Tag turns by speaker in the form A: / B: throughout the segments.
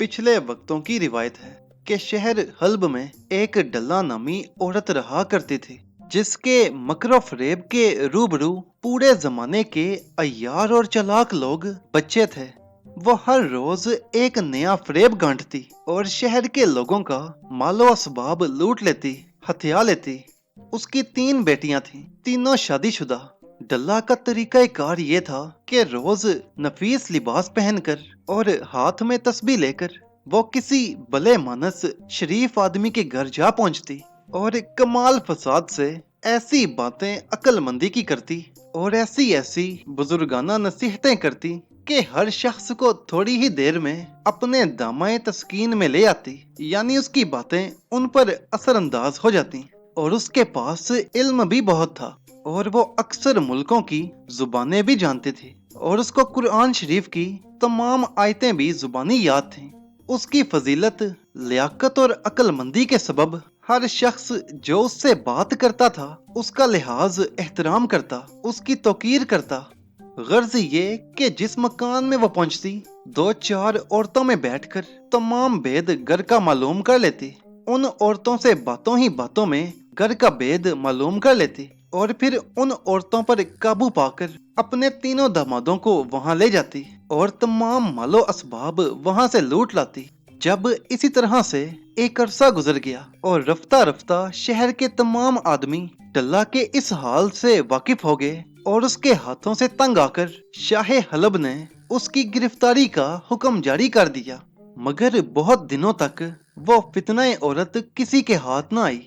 A: पिछले वक्तों की रिवायत है कि शहर हल्ब में एक डल्ला नामी औरत रहा करती थी, जिसके मकरो फरेब के रूबरू पूरे जमाने के अय्यार और चालाक लोग बच्चे थे। वो हर रोज एक नया फरेब गांठती और शहर के लोगों का मालो असबाब लूट लेती, हथिया लेती। उसकी 3 बेटियां थीं, तीनों शादीशुदा। डल्ला का तरीका कार ये था कि रोज नफीस लिबास पहनकर और हाथ में तस्बीह लेकर वो किसी भले मानस शरीफ आदमी के घर जा पहुंचती और कमाल फसाद से ऐसी बातें अक्लमंदी की करती और ऐसी ऐसी बुजुर्गाना नसीहतें करती कि हर शख्स को थोड़ी ही देर में अपने दामाए तस्कीन में ले आती, यानी उसकी बातें उन पर असरअंदाज हो जाती। और उसके पास इल्म भी बहुत था और वो अक्सर मुल्कों की जुबानें भी जानती थी और उसको कुरान शरीफ की तमाम आयतें भी जुबानी याद थीं। उसकी फजीलत, लियाकत और अक्लमंदी के सबब हर शख्स जो उससे बात करता था उसका लिहाज एहतराम करता, उसकी तौकीर करता। गर्ज ये कि जिस मकान में वो पहुंचती 2-4 औरतों में बैठकर तमाम भेद घर का मालूम कर लेती। उन औरतों से बातों ही बातों में घर का भेद मालूम कर लेती और फिर उन औरतों पर काबू पाकर अपने तीनों दामादों को वहां ले जाती और तमाम मालो असबाब वहां से लूट लाती। जब इसी तरह से एक अरसा गुजर गया और रफ्ता रफ्ता शहर के तमाम आदमी डल्ला के इस हाल से वाकिफ हो गए और उसके हाथों से तंग आकर शाह हलब ने उसकी गिरफ्तारी का हुक्म जारी कर दिया। मगर बहुत दिनों तक वो फितनाए औरत किसी के हाथ न आई।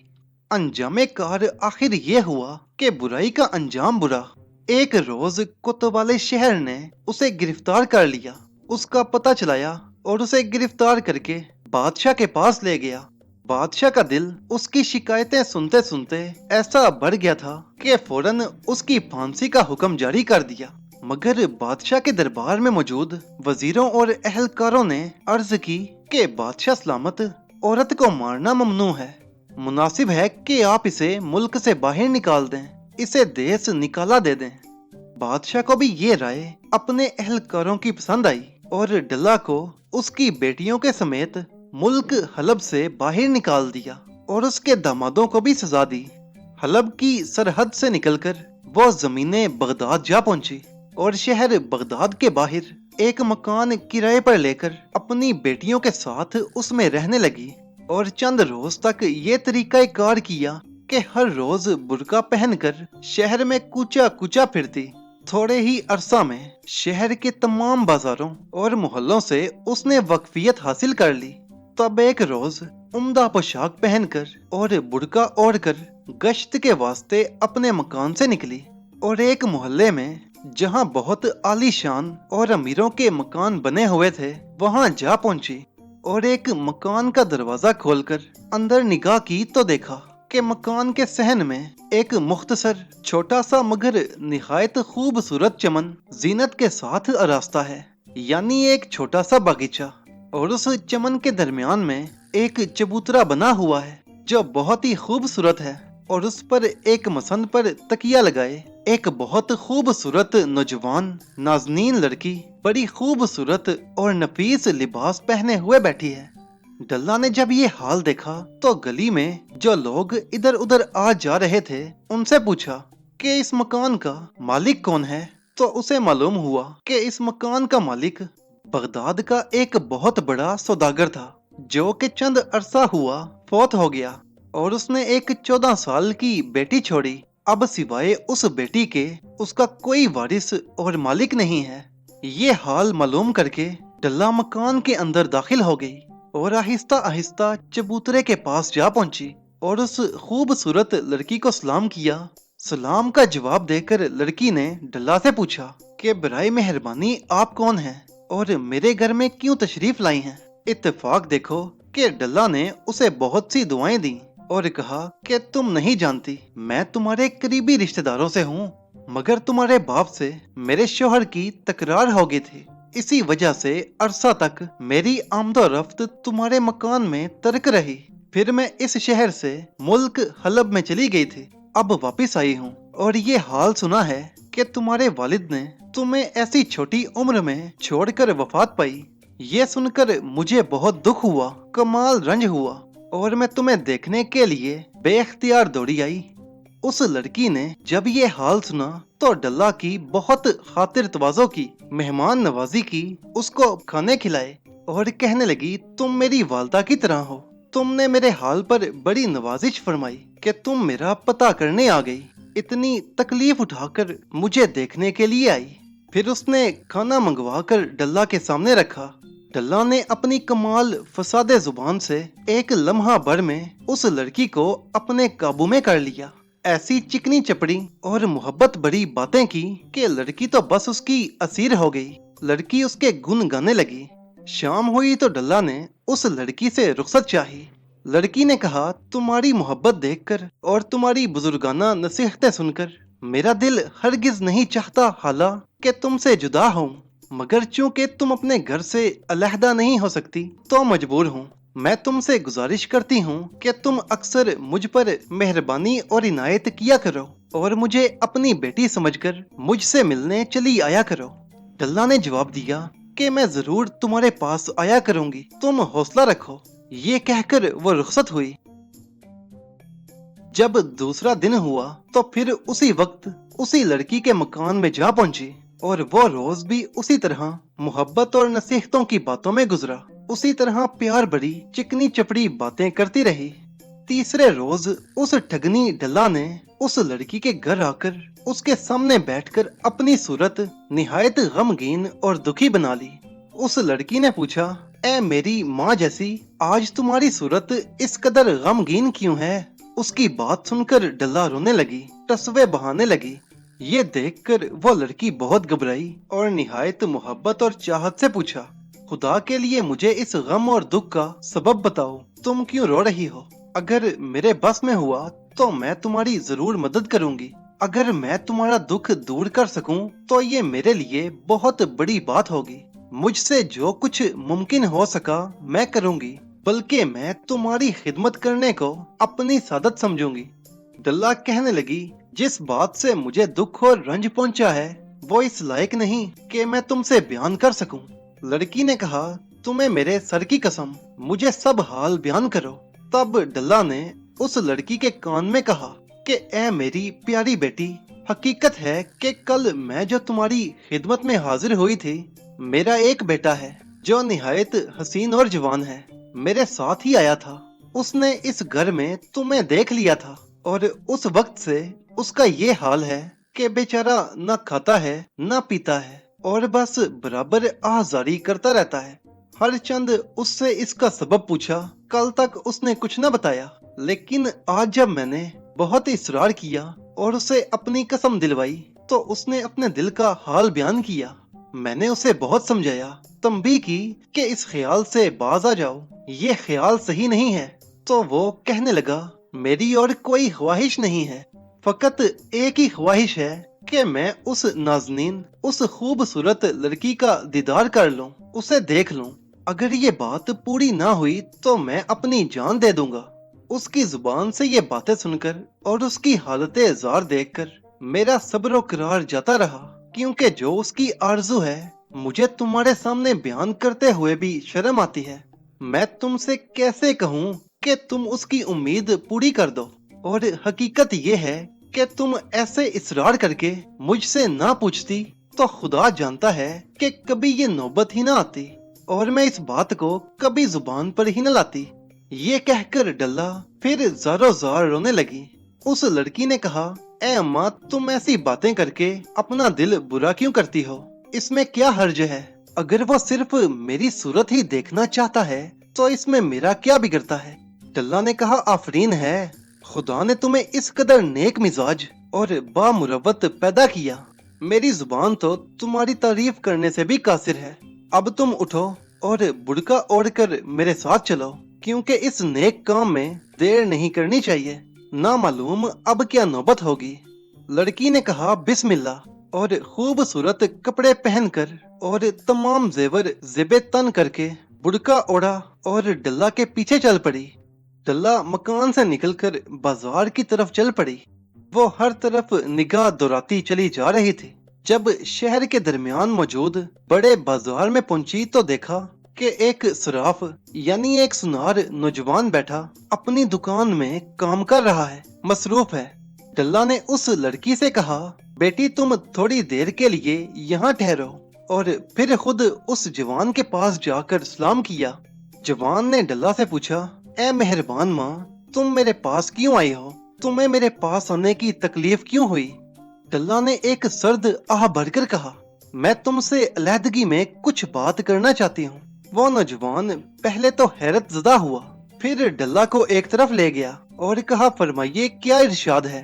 A: अंजामे कार आखिर ये हुआ कि बुराई का अंजाम बुरा। एक रोज कोतवाले शहर ने उसे गिरफ्तार कर लिया, उसका पता चलाया और उसे गिरफ्तार करके बादशाह के पास ले गया। बादशाह का दिल उसकी शिकायतें सुनते सुनते ऐसा बढ़ गया था कि फौरन उसकी फांसी का हुक्म जारी कर दिया। मगर बादशाह के दरबार में मौजूद वजीरों और अहलकारों ने अर्ज की कि बादशाह सलामत, औरत को मारना ममनू है। मुनासिब है कि आप इसे मुल्क से बाहर निकाल दें, इसे देश निकाला दे दें। बादशाह को भी ये राय अपने अहलकारों की पसंद आई और डल्ला को उसकी बेटियों के समेत मुल्क हलब से बाहर निकाल दिया और उसके दामादों को भी सजा दी। हलब की सरहद से निकलकर वो जमीने बगदाद जा पहुंची और शहर बगदाद के बाहर एक मकान किराए पर लेकर अपनी बेटियों के साथ उसमें रहने लगी और चंद रोज तक ये तरीका कार किया कि हर रोज बुर्का पहनकर शहर में कूचा कूचा फिरती। थोड़े ही अरसा में शहर के तमाम बाजारों और मोहल्लों से उसने वक्फियत हासिल कर ली। तब एक रोज उम्दा पोशाक पहनकर और बुर्का ओढ़कर गश्त के वास्ते अपने मकान से निकली और एक मोहल्ले में जहां बहुत आलीशान और अमीरों के मकान बने हुए थे वहां जा पहुंची और एक मकान का दरवाजा खोलकर अंदर निगाह की तो देखा कि मकान के सहन में एक मुख्तसर छोटा सा मगर निहायत खूबसूरत चमन जीनत के साथ आरास्ता है, यानी एक छोटा सा बागीचा। और उस चमन के दरमियान में एक चबूतरा बना हुआ है जो बहुत ही खूबसूरत है और उस पर एक मसंद पर तकिया लगाए एक बहुत खूबसूरत नौजवान नाजनीन लड़की बड़ी खूबसूरत और नफीस लिबास पहने हुए बैठी है। डल्ला ने जब ये हाल देखा तो गली में जो लोग इधर उधर आ जा रहे थे उनसे पूछा कि इस मकान का मालिक कौन है। तो उसे मालूम हुआ कि इस मकान का मालिक बगदाद का एक बहुत बड़ा सौदागर था जो कि चंद अरसा हुआ फौत हो गया और उसने एक 14 साल की बेटी छोड़ी। अब सिवाय उस बेटी के उसका कोई वारिस और मालिक नहीं है। ये हाल मालूम करके डल्ला मकान के अंदर दाखिल हो गई और आहिस्ता आहिस्ता चबूतरे के पास जा पहुंची और उस खूबसूरत लड़की को सलाम किया। सलाम का जवाब देकर लड़की ने डल्ला से पूछा कि बराए मेहरबानी आप कौन हैं और मेरे घर में क्यों तशरीफ लाई हैं। इत्तेफाक देखो कि डल्ला ने उसे बहुत सी दुआएं दी और कहा कि तुम नहीं जानती मैं तुम्हारे करीबी रिश्तेदारों से हूँ, मगर तुम्हारे बाप से मेरे शोहर की तकरार हो गई थी, इसी वजह से अरसा तक मेरी आमदोरफ्त तुम्हारे मकान में तर्क रही। फिर मैं इस शहर से मुल्क हलब में चली गई थी, अब वापस आई हूँ और ये हाल सुना है कि तुम्हारे वालिद ने तुम्हें ऐसी छोटी उम्र में छोड़कर वफात पाई। ये सुनकर मुझे बहुत दुख हुआ, कमाल रंज हुआ, और मैं तुम्हें देखने के लिए बेख्तियार दौड़ी आई। उस लड़की ने जब ये हाल सुना तो डल्ला की बहुत खातिर तवाज़ो की, मेहमान नवाजी की, उसको खाने खिलाए और कहने लगी, तुम मेरी वालदा की तरह हो। तुमने मेरे हाल पर बड़ी नवाजिश फरमाई कि तुम मेरा पता करने आ गई, इतनी तकलीफ उठाकर मुझे देखने के लिए आई। फिर उसने खाना मंगवा कर डल्ला के सामने रखा। डल्ला ने अपनी कमाल फसादे जुबान से एक लम्हा भर में उस लड़की को अपने काबू में कर लिया। ऐसी चिकनी चपड़ी और मोहब्बत भरी बातें की कि लड़की तो बस उसकी असीर हो गई। लड़की उसके गुन गाने लगी। शाम हुई तो डल्ला ने उस लड़की से रुखसत चाही। लड़की ने कहा, तुम्हारी मोहब्बत देखकर और तुम्हारी बुजुर्गाना नसीहतें सुनकर मेरा दिल हरगिज नहीं चाहता हाला कि तुमसे जुदा हूँ, मगर चूंकि तुम अपने घर से अलहदा नहीं हो सकती तो मजबूर हूँ। मैं तुमसे गुजारिश करती हूँ कि तुम अक्सर मुझ पर मेहरबानी और इनायत किया करो और मुझे अपनी बेटी समझकर मुझसे मिलने चली आया करो। डल्ला ने जवाब दिया कि मैं जरूर तुम्हारे पास आया करूंगी, तुम हौसला रखो। ये कहकर वो रुखसत हुई। जब दूसरा दिन हुआ तो फिर उसी वक्त उसी लड़की के मकान में जा पहुंची और वो रोज भी उसी तरह मोहब्बत और नसीहतों की बातों में गुजरा, उसी तरह प्यार भरी चिकनी चपड़ी बातें करती रही। तीसरे रोज उस ठगनी डल्ला ने उस लड़की के घर आकर उसके सामने बैठकर अपनी सूरत निहायत गमगीन और दुखी बना ली। उस लड़की ने पूछा, ए मेरी माँ जैसी, आज तुम्हारी सूरत इस कदर गमगीन क्यों है? उसकी बात सुनकर डल्ला रोने लगी, टसवे बहाने लगी। ये देखकर वो लड़की बहुत घबराई और निहायत मोहब्बत और चाहत से पूछा, खुदा के लिए मुझे इस गम और दुख का सबब बताओ, तुम क्यों रो रही हो? अगर मेरे बस में हुआ तो मैं तुम्हारी जरूर मदद करूंगी। अगर मैं तुम्हारा दुख दूर कर सकूं तो ये मेरे लिए बहुत बड़ी बात होगी। मुझसे जो कुछ मुमकिन हो सका मैं करूंगी, बल्कि मैं तुम्हारी खिदमत करने को अपनी सादत समझूंगी। डल्ला कहने लगी, जिस बात से मुझे दुख और रंज पहुंचा है वो इस लायक नहीं कि मैं तुमसे बयान कर सकूं। लड़की ने कहा, तुम्हें मेरे सर की कसम, मुझे सब हाल बयान करो। तब डल्ला ने उस लड़की के कान में कहा कि ए मेरी प्यारी बेटी, हकीकत है कि कल मैं जो तुम्हारी खिदमत में हाजिर हुई थी, मेरा एक बेटा है जो निहायत हसीन और जवान है, मेरे साथ ही आया था। उसने इस घर में तुम्हें देख लिया था और उस वक्त से उसका ये हाल है कि बेचारा न खाता है न पीता है और बस बराबर आहाजारी करता रहता है। हर चंद उससे इसका सबब पूछा, कल तक उसने कुछ न बताया, लेकिन आज जब मैंने बहुत इसरार किया और उसे अपनी कसम दिलवाई तो उसने अपने दिल का हाल बयान किया। मैंने उसे बहुत समझाया, तंबीह की कि इस ख्याल से बाज आ जाओ, ये ख्याल सही नहीं है। तो वो कहने लगा, मेरी और कोई ख्वाहिश नहीं है, फकत एक ही ख्वाहिश है कि मैं उस नाज़नीन, उस खूबसूरत लड़की का दीदार कर लूं, उसे देख लूं। अगर ये बात पूरी ना हुई तो मैं अपनी जान दे दूंगा। उसकी जुबान से ये बातें सुनकर और उसकी हालत जार देखकर मेरा सब्र करार जाता रहा, क्योंकि जो उसकी आरज़ू है मुझे तुम्हारे सामने बयान करते हुए भी शर्म आती है। मैं तुमसे कैसे कहूँ कि तुम उसकी उम्मीद पूरी कर दो, और हकीकत ये है कि तुम ऐसे इसरार करके मुझसे ना पूछती तो खुदा जानता है कि कभी ये नौबत ही ना आती और मैं इस बात को कभी जुबान पर ही न लाती। ये कहकर डल्ला फिर ज़ारो ज़ार रोने लगी। उस लड़की ने कहा, ए अम्मा, तुम ऐसी बातें करके अपना दिल बुरा क्यों करती हो? इसमें क्या हर्ज है? अगर वो सिर्फ मेरी सूरत ही देखना चाहता है तो इसमें मेरा क्या बिगड़ता है? डल्ला ने कहा, आफरीन है, खुदा ने तुम्हें इस कदर नेक मिजाज और बामुरवत पैदा किया। मेरी जुबान तो तुम्हारी तारीफ करने से भी कासिर है। अब तुम उठो और बुड़का ओढ़कर मेरे साथ चलो, क्योंकि इस नेक काम में देर नहीं करनी चाहिए, ना मालूम अब क्या नौबत होगी। लड़की ने कहा, बिस्मिल्लाह, और खूबसूरत कपड़े पहनकर और तमाम जेवर जेबे तन करके बुड़का ओढ़ा और डल्ला के पीछे चल पड़ी। डल्ला मकान से निकलकर बाजार की तरफ चल पड़ी। वो हर तरफ निगाह दौड़ाती चली जा रही थी। जब शहर के दरमियान मौजूद बड़े बाजार में पहुंची तो देखा कि एक सराफ यानी एक सुनार नौजवान बैठा अपनी दुकान में काम कर रहा है, मसरूफ है। डल्ला ने उस लड़की से कहा, बेटी तुम थोड़ी देर के लिए यहाँ ठहरो, और फिर खुद उस जवान के पास जाकर सलाम किया। जवान ने डल्ला से पूछा, ए मेहरबान माँ, तुम मेरे पास क्यों आई हो? तुम्हें मेरे पास आने की तकलीफ क्यों हुई? डल्ला ने एक सर्द आह भरकर कहा, मैं तुमसे अलहदगी में कुछ बात करना चाहती हूँ। वो नौजवान पहले तो हैरत ज़दा हुआ, फिर डल्ला को एक तरफ ले गया और कहा, फरमाइए क्या इरशाद है?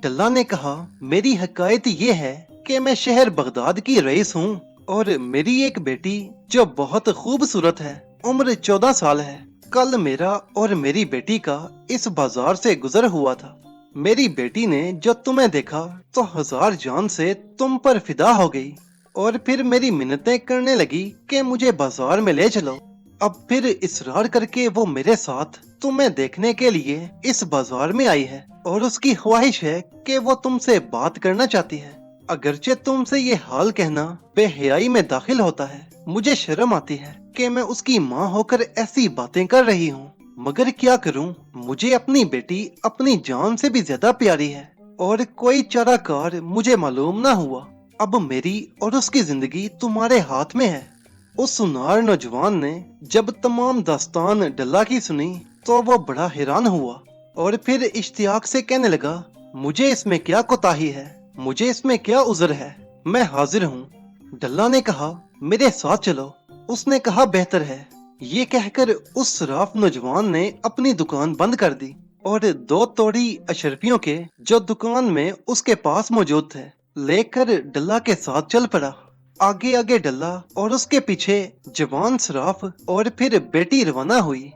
A: डल्ला ने कहा, मेरी हकायत ये है कि मैं शहर बगदाद की रईस हूँ और मेरी एक बेटी जो बहुत खूबसूरत है, उम्र 14 साल है। कल मेरा और मेरी बेटी का इस बाजार से गुजर हुआ था। मेरी बेटी ने जो तुम्हें देखा तो हजार जान से तुम पर फिदा हो गई और फिर मेरी मिन्नतें करने लगी कि मुझे बाजार में ले चलो। अब फिर इसरार करके वो मेरे साथ तुम्हें देखने के लिए इस बाजार में आई है और उसकी ख्वाहिश है कि वो तुमसे बात करना चाहती है। अगरचे तुमसे ये हाल कहना बेहयाई में दाखिल होता है, मुझे शर्म आती है कि मैं उसकी माँ होकर ऐसी बातें कर रही हूँ, मगर क्या करूँ, मुझे अपनी बेटी अपनी जान से भी ज्यादा प्यारी है और कोई चाराकार मुझे मालूम ना हुआ। अब मेरी और उसकी जिंदगी तुम्हारे हाथ में है। उस सुनार नौजवान ने जब तमाम दास्तान डल्ला की सुनी तो वो बड़ा हैरान हुआ और फिर इश्तियाक से कहने लगा, मुझे इसमें क्या कोताही है, मुझे इसमें क्या उज़र है, मैं हाजिर हूँ। डल्ला ने कहा, मेरे साथ चलो। उसने कहा, बेहतर है। ये कहकर उस सराफ नौजवान ने अपनी दुकान बंद कर दी और 2 तोड़ी अशरफियों के जो दुकान में उसके पास मौजूद थे लेकर डल्ला के साथ चल पड़ा। आगे आगे डल्ला और उसके पीछे जवान सराफ और फिर बेटी रवाना हुई।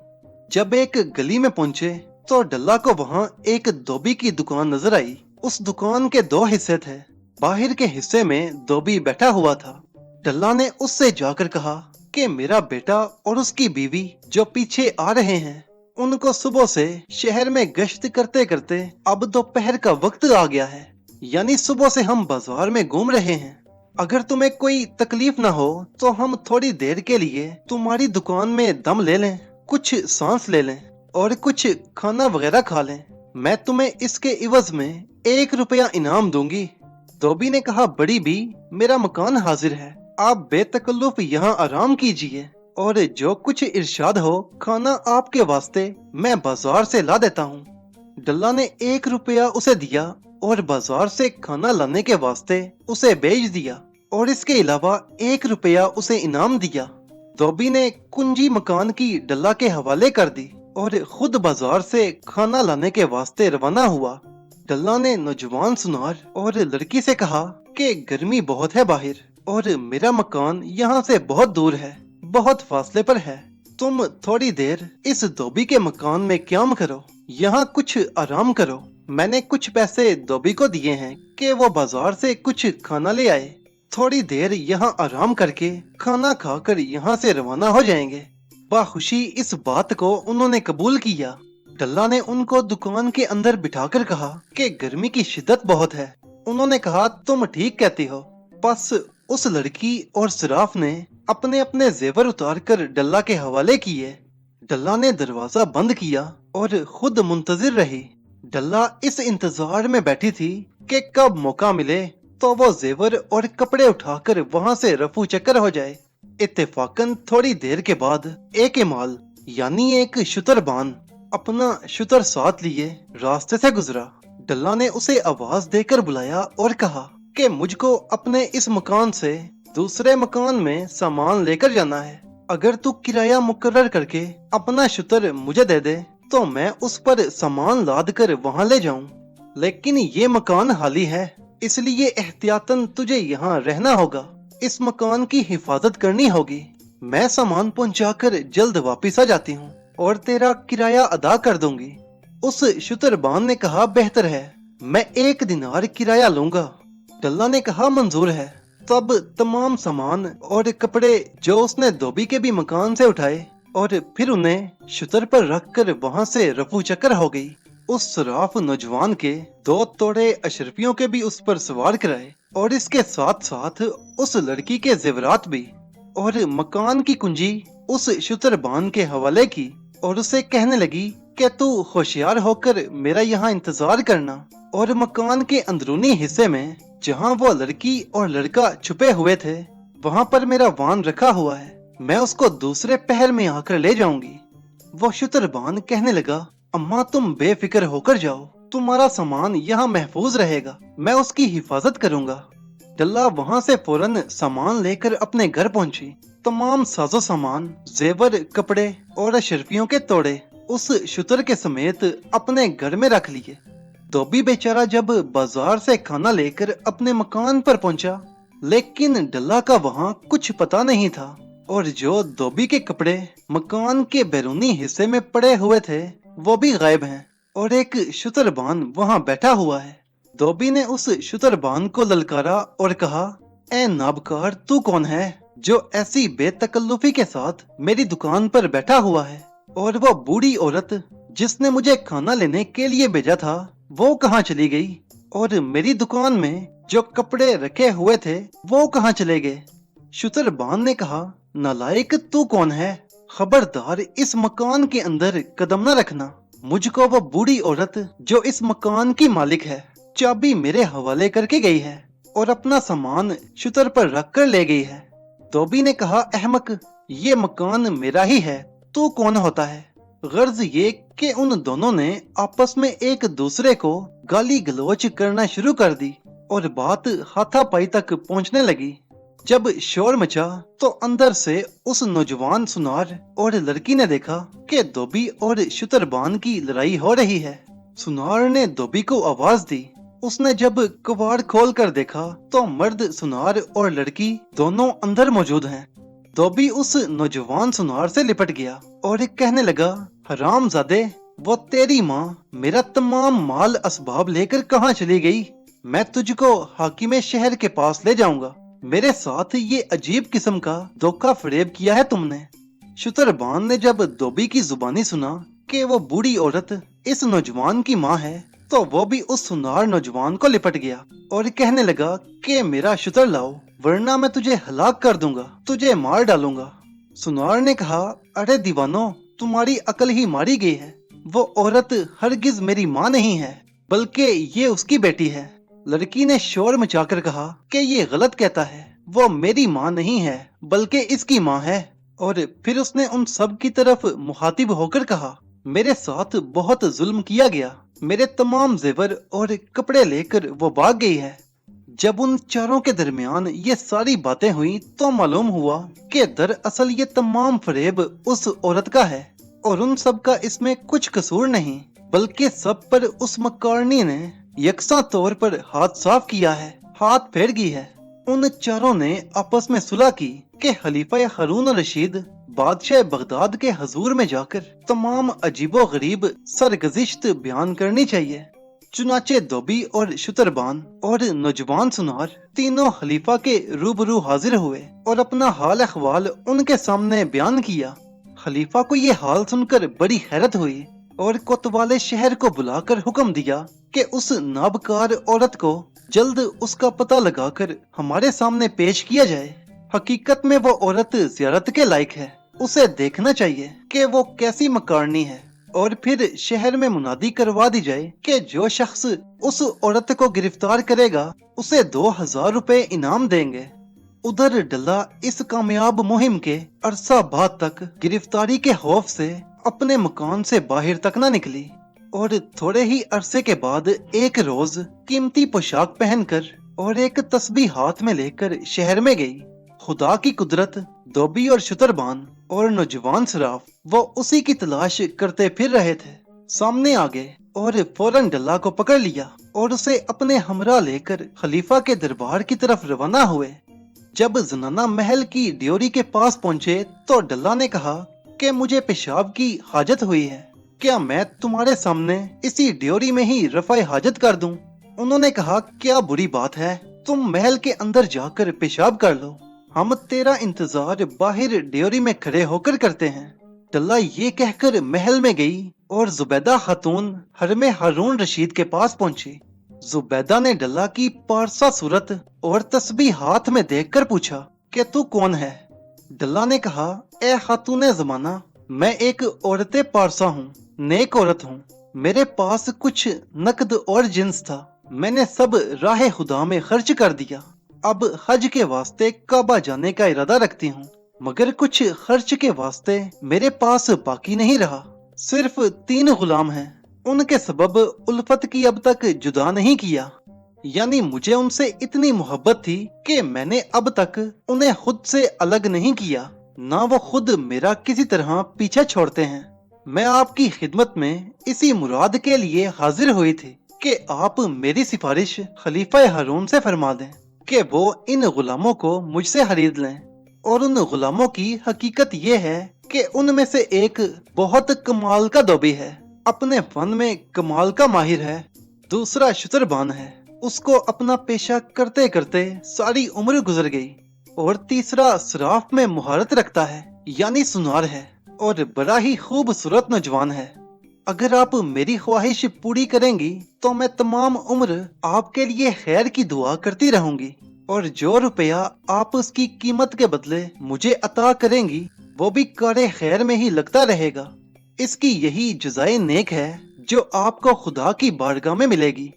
A: जब एक गली में पहुंचे तो डल्ला को वहां एक धोबी की दुकान नजर आई। उस दुकान के 2 हिस्से थे। बाहर के हिस्से में धोबी बैठा हुआ था। डल्ला ने उससे जाकर कहा कि मेरा बेटा और उसकी बीवी जो पीछे आ रहे हैं, उनको सुबह से शहर में गश्त करते करते अब दोपहर का वक्त आ गया है, यानी सुबह से हम बाजार में घूम रहे हैं। अगर तुम्हें कोई तकलीफ ना हो तो हम थोड़ी देर के लिए तुम्हारी दुकान में दम ले लें, कुछ सांस ले लें और कुछ खाना वगैरह खा लें। मैं तुम्हें इसके इवज में 1 रुपया इनाम दूंगी। धोबी ने कहा, बड़ी भी, मेरा मकान हाजिर है, आप बेतकल्लुफ यहाँ आराम कीजिए और जो कुछ इरशाद हो खाना आपके वास्ते मैं बाजार से ला देता हूँ। डल्ला ने 1 रुपया उसे दिया और बाजार से खाना लाने के वास्ते उसे भेज दिया और इसके अलावा 1 रुपया उसे इनाम दिया। धोबी ने कुंजी मकान की डल्ला के हवाले कर दी और खुद बाजार से खाना लाने के वास्ते रवाना हुआ। डल्ला ने नौजवान सुनार और लड़की से कहा कि गर्मी बहुत है बाहर और मेरा मकान यहाँ से बहुत दूर है, बहुत फासले पर है। तुम थोड़ी देर इस धोबी के मकान में क्याम करो, यहाँ कुछ आराम करो। मैंने कुछ पैसे धोबी को दिए हैं कि वो बाजार से कुछ खाना ले आए। थोड़ी देर यहाँ आराम करके खाना खाकर यहाँ से रवाना हो जाएंगे। बाखुशी इस बात को उन्होंने कबूल किया। डल्ला ने उनको दुकान के अंदर बिठाकर कहा कि गर्मी की शिद्दत बहुत है। उन्होंने कहा, तुम ठीक कहती हो। बस उस लड़की और सराफ ने अपने अपने जेवर उतार कर डल्ला के हवाले किए। डल्ला ने दरवाजा बंद किया और खुद मुंतजिर रही। डल्ला इस इंतजार में बैठी थी कि कब मौका मिले तो वो जेवर और कपड़े उठाकर वहां से रफू चक्कर हो जाए। इत्तेफाकन थोड़ी देर के बाद एक इमाल यानी एक शुतरबान अपना शुतर साथ लिए रास्ते से गुजरा। डल्ला ने उसे आवाज देकर बुलाया और कहा कि मुझको अपने इस मकान से दूसरे मकान में सामान लेकर जाना है। अगर तू किराया मुकर्रर करके अपना शुतर मुझे दे दे तो मैं उस पर सामान लाद कर वहाँ ले जाऊं। लेकिन ये मकान खाली है, इसलिए एहतियातन तुझे यहाँ रहना होगा। इस मकान की हिफाजत करनी होगी। मैं सामान पहुँचाकर जल्द वापिस आ जाती हूँ और तेरा किराया अदा कर दूंगी। उस शुतरबान ने कहा, बेहतर है, मैं 1 दिनार किराया लूंगा। डल्ला ने कहा, मंजूर है। तब तमाम सामान और कपड़े जो उसने धोबी के भी मकान से उठाए और फिर उन्हें शुतर पर रखकर वहां से रफू चक्कर हो गई। उस सराफ नौजवान के 2 तोड़े अशरफियों के भी उस पर सवार कराए और इसके साथ साथ उस लड़की के जेवरात भी। और मकान की कुंजी उस शुतरबान के हवाले की और उसे कहने लगी कि तू होशियार होकर मेरा यहाँ इंतजार करना, और मकान के अंदरूनी हिस्से में जहाँ वो लड़की और लड़का छुपे हुए थे वहाँ पर मेरा वान रखा हुआ है, मैं उसको दूसरे पहर में आकर ले जाऊंगी। वो शुतरबान कहने लगा, अम्मा तुम बेफिक्र होकर जाओ, तुम्हारा सामान यहाँ महफूज रहेगा, मैं उसकी हिफाजत करूंगा। डल्ला वहाँ से फौरन सामान लेकर अपने घर पहुंची। तमाम साजो सामान, जेवर, कपड़े और अशरफियों के तोड़े उस शुतर के समेत अपने घर में रख लिए। धोबी बेचारा जब बाजार से खाना लेकर अपने मकान पर पहुंचा, लेकिन डल्ला का वहाँ कुछ पता नहीं था, और जो धोबी के कपड़े मकान के बैरूनी हिस्से में पड़े हुए थे वो भी गायब हैं, और एक शुतरबान वहाँ बैठा हुआ है। धोबी ने उस शुतरबान को ललकारा और कहा, ए नाबकार, तू कौन है जो ऐसी बेतकल्लुफी के साथ मेरी दुकान पर बैठा हुआ है? और वो बूढ़ी औरत जिसने मुझे खाना लेने के लिए भेजा था वो कहाँ चली गई? और मेरी दुकान में जो कपड़े रखे हुए थे वो कहाँ चले गए? शुतरबान ने कहा, नालायक, तू कौन है? खबरदार इस मकान के अंदर कदम न रखना। मुझको वो बूढ़ी औरत जो इस मकान की मालिक है चाबी मेरे हवाले करके गई है और अपना सामान शुतर पर रख कर ले गई है। धोबी ने कहा, अहमक, ये मकान मेरा ही है, तू कौन होता है? गर्ज ये कि उन दोनों ने आपस में एक दूसरे को गाली गलौच करना शुरू कर दी और बात हाथापाई तक पहुंचने लगी। जब शोर मचा तो अंदर से उस नौजवान सुनार और लड़की ने देखा कि धोबी और शुतरबान की लड़ाई हो रही है। सुनार ने धोबी को आवाज दी। उसने जब कबाड़ खोल कर देखा तो मर्द सुनार और लड़की दोनों अंदर मौजूद हैं। धोबी उस नौजवान सुनार से लिपट गया और कहने लगा, हरामजादे, वो तेरी माँ मेरा तमाम माल असबाब लेकर कहाँ चली गई? मैं तुझको हाकिमे शहर के पास ले जाऊंगा। मेरे साथ ये अजीब किस्म का धोखा फरेब किया है तुमने। शुतरबान ने जब धोबी की जुबानी सुना कि वो बूढ़ी औरत इस नौजवान की माँ है तो वो भी उस सुनार नौजवान को लिपट गया और कहने लगा कि मेरा शुतर लाओ, वरना मैं तुझे हलाक कर दूंगा, तुझे मार डालूंगा। सुनार ने कहा, अरे दीवानो, तुम्हारी अकल ही मारी गई है। वो औरत हरगिज मेरी माँ नहीं है, बल्कि ये उसकी बेटी है। लड़की ने शोर मचाकर कहा कि ये गलत कहता है, वो मेरी माँ नहीं है बल्कि इसकी माँ है। और फिर उसने उन सब की तरफ मुखातिब होकर कहा, मेरे साथ बहुत जुल्म किया गया, मेरे तमाम जेवर और कपड़े लेकर वो भाग गई है। जब उन चारों के दरमियान ये सारी बातें हुई तो मालूम हुआ कि दरअसल ये तमाम फरेब उस औरत का है और उन सब का इसमें कुछ कसूर नहीं, बल्कि सब पर उस मकारनी ने यकसा तौर पर हाथ साफ किया है, हाथ फेर गई है। उन चारों ने आपस में सुलह की कि खलीफा हारून रशीद बादशाह बगदाद के हजूर में जाकर तमाम अजीबो गरीब सरगजिश्त बयान करनी चाहिए। चुनाचे धोबी और शुतरबान और नौजवान सुनार तीनों खलीफा के रूबरू हाजिर हुए और अपना हाल अहवाल उनके सामने बयान किया। खलीफा को ये हाल सुनकर बड़ी हैरत हुई और कोतवाले शहर को बुलाकर हुक्म दिया कि उस नाबकार औरत को जल्द उसका पता लगाकर हमारे सामने पेश किया जाए। हकीकत में वो औरत ज़ियारत के लायक है, उसे देखना चाहिए कि वो कैसी मकारनी है, और फिर शहर में मुनादी करवा दी जाए कि जो शख्स उस औरत को गिरफ्तार करेगा उसे 2000 रुपए इनाम देंगे। उधर डल्ला इस कामयाब मुहिम के अरसा बाद तक गिरफ्तारी के खौफ से अपने मकान से बाहर तक न निकली, और थोड़े ही अरसे के बाद एक रोज कीमती पोशाक पहनकर और एक तस्बीह हाथ में लेकर शहर में गई। खुदा की कुदरत, धोबी और शुतरबान और नौजवान सराफ वो उसी की तलाश करते फिर रहे थे। सामने आ गए और फौरन डल्ला को पकड़ लिया और उसे अपने हमरा लेकर खलीफा के दरबार की तरफ रवाना हुए। जब जनाना महल की ड्योरी के पास पहुंचे तो डल्ला ने कहा कि मुझे पेशाब की हाजत हुई है, क्या मैं तुम्हारे सामने इसी ड्योरी में ही रफ़ाए हाजत कर दूं? उन्होंने कहा, क्या बुरी बात है, तुम महल के अंदर जाकर पेशाब कर लो, हम तेरा इंतजार बाहर ड्योरी में खड़े होकर करते हैं। डल्ला ये कहकर महल में गई और जुबैदा खातून हरमे हारून रशीद के पास पहुंची। जुबैदा ने डल्ला की पारसा सूरत और तस्बीह हाथ में देखकर पूछा कि तू कौन है? डल्ला ने कहा, ए खातूने जमाना, मैं एक औरत पारसा हूँ, नेक औरत हूँ। मेरे पास कुछ नकद और जिन्स था, मैंने सब राह खुदा में खर्च कर दिया। अब हज के वास्ते काबा जाने का इरादा रखती हूँ, मगर कुछ खर्च के वास्ते मेरे पास बाकी नहीं रहा। सिर्फ 3 गुलाम हैं, उनके सबब उल्फत की अब तक जुदा नहीं किया। यानी मुझे उनसे इतनी मोहब्बत थी कि मैंने अब तक उन्हें खुद से अलग नहीं किया, ना वो खुद मेरा किसी तरह पीछा छोड़ते हैं। मैं आपकी खिदमत में इसी मुराद के लिए हाजिर हुई थी कि आप मेरी सिफारिश खलीफा हारून से फरमा दें कि वो इन गुलामों को मुझसे खरीद लें। और उन गुलामों की हकीकत ये है कि उनमें से एक बहुत कमाल का धोबी है, अपने फन में कमाल का माहिर है। दूसरा शुतरबान है, उसको अपना पेशा करते करते सारी उम्र गुजर गई। और तीसरा सराफ में मुहारत रखता है, यानी सुनार है, और बड़ा ही खूबसूरत नौजवान है। अगर आप मेरी ख्वाहिश पूरी करेंगी तो मैं तमाम उम्र आपके लिए खैर की दुआ करती रहूंगी, और जो रुपया आप उसकी कीमत के बदले मुझे अता करेंगी वो भी कारे खैर में ही लगता रहेगा। इसकी यही जज़ाए नेक है जो आपको खुदा की बारगाह में मिलेगी।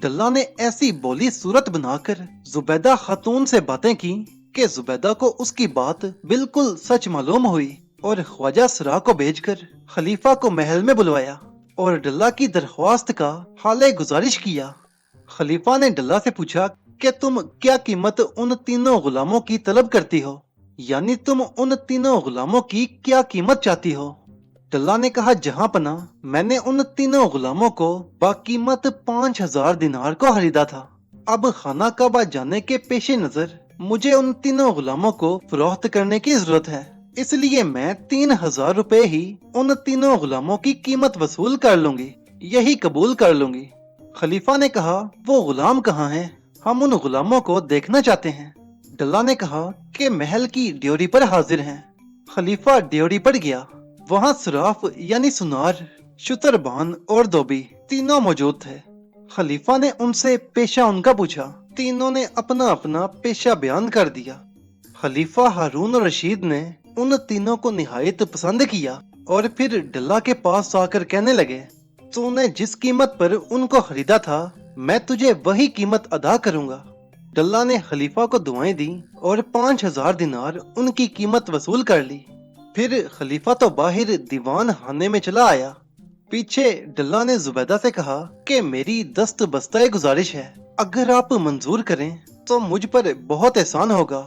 A: डल्ला ने ऐसी बोली सूरत बनाकर जुबैदा खातून से बातें की कि जुबैदा को उसकी बात बिल्कुल सच मालूम हुई, और ख्वाजा सरा को भेजकर खलीफा को महल में बुलवाया और डल्ला की दरख्वास्त का हाले गुजारिश किया। खलीफा ने डल्ला से पूछा कि तुम क्या कीमत उन तीनों गुलामों की तलब करती हो, यानी तुम उन तीनों गुलामों की क्या कीमत चाहती हो। डल्ला ने कहा, जहां पना, मैंने उन तीनों गुलामों को बाकीमत 5000 दिनार को खरीदा था। अब खाना काबा जाने के पेश नजर मुझे उन तीनों गुलामों को फरोख्त करने की जरूरत है, इसलिए मैं 3000 रुपए ही उन तीनों गुलामों की कीमत वसूल कर लूंगी, यही कबूल कर लूंगी। खलीफा ने कहा, वो गुलाम कहाँ हैं? हम उन गुलामों को देखना चाहते हैं। डल्ला ने कहा कि महल की ड्योरी पर हाजिर हैं। खलीफा ड्योरी पर गया, वहाँ सराफ यानी सुनार, शुतरबान और धोबी तीनों मौजूद थे। खलीफा ने उनसे पेशा उनका पूछा, तीनों ने अपना अपना पेशा बयान कर दिया। खलीफा हारून रशीद ने उन तीनों को निहायत पसंद किया और फिर डल्ला के पास आकर कहने लगे, तूने जिस कीमत पर उनको खरीदा था मैं तुझे वही कीमत अदा करूंगा। डल्ला ने खलीफा को दुआएं दी और 5000 दिनार उनकी कीमत वसूल कर ली। फिर खलीफा तो बाहर दीवान खाने में चला आया। पीछे डल्ला ने जुबैदा से कहा कि मेरी दस्त बस्ता गुजारिश है, अगर आप मंजूर करें तो मुझ पर बहुत एहसान होगा।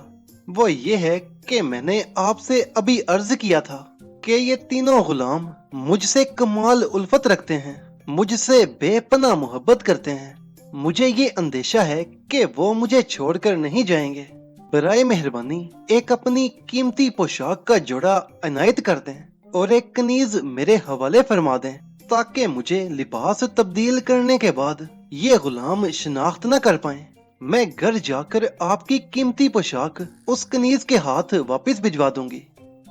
A: वो ये है कि मैंने आपसे अभी अर्ज किया था कि ये तीनों गुलाम मुझसे कमाल उल्फत रखते हैं, मुझसे बेपनाह मोहब्बत करते हैं। मुझे ये अंदेशा है कि वो मुझे छोड़कर नहीं जाएंगे। बराए मेहरबानी एक अपनी कीमती पोशाक का जोड़ा इनायत कर दें और एक कनीज मेरे हवाले फरमा दें, ताकि मुझे लिबास तब्दील करने के बाद ये गुलाम शिनाख्त न कर पाएं। मैं घर जाकर आपकी कीमती पोशाक उस कनीज के हाथ वापस भिजवा दूंगी।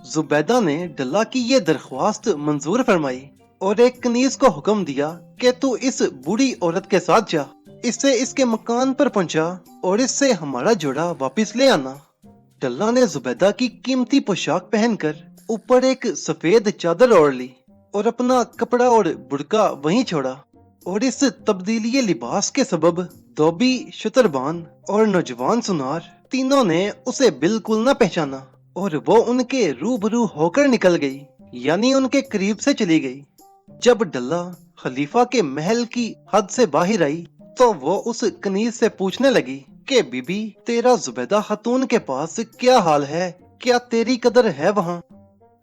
A: जुबैदा ने डल्ला की ये दरख्वास्त मंजूर फरमाई और एक कनीज को हुक्म दिया कि तू इस बूढ़ी औरत के साथ जा, इससे इसके मकान पर पहुंचा और इससे हमारा जोड़ा वापस ले आना। डल्ला ने जुबैदा की कीमती पोशाक पहनकर ऊपर एक सफेद चादर ओढ़ ली और अपना कपड़ा और बुड़का वहीं छोड़ा, और इस तब्दीली लिबास के सबब धोबी, शुतरबान और नौजवान सुनार तीनों ने उसे बिल्कुल न पहचाना और वो उनके रूबरू होकर निकल गई, यानी उनके करीब से चली गई। जब डल्ला खलीफा के महल की हद से बाहर आई तो वो उस कनीज से पूछने लगी कि बीबी, तेरा जुबैदा खातून के पास क्या हाल है, क्या तेरी कदर है वहाँ?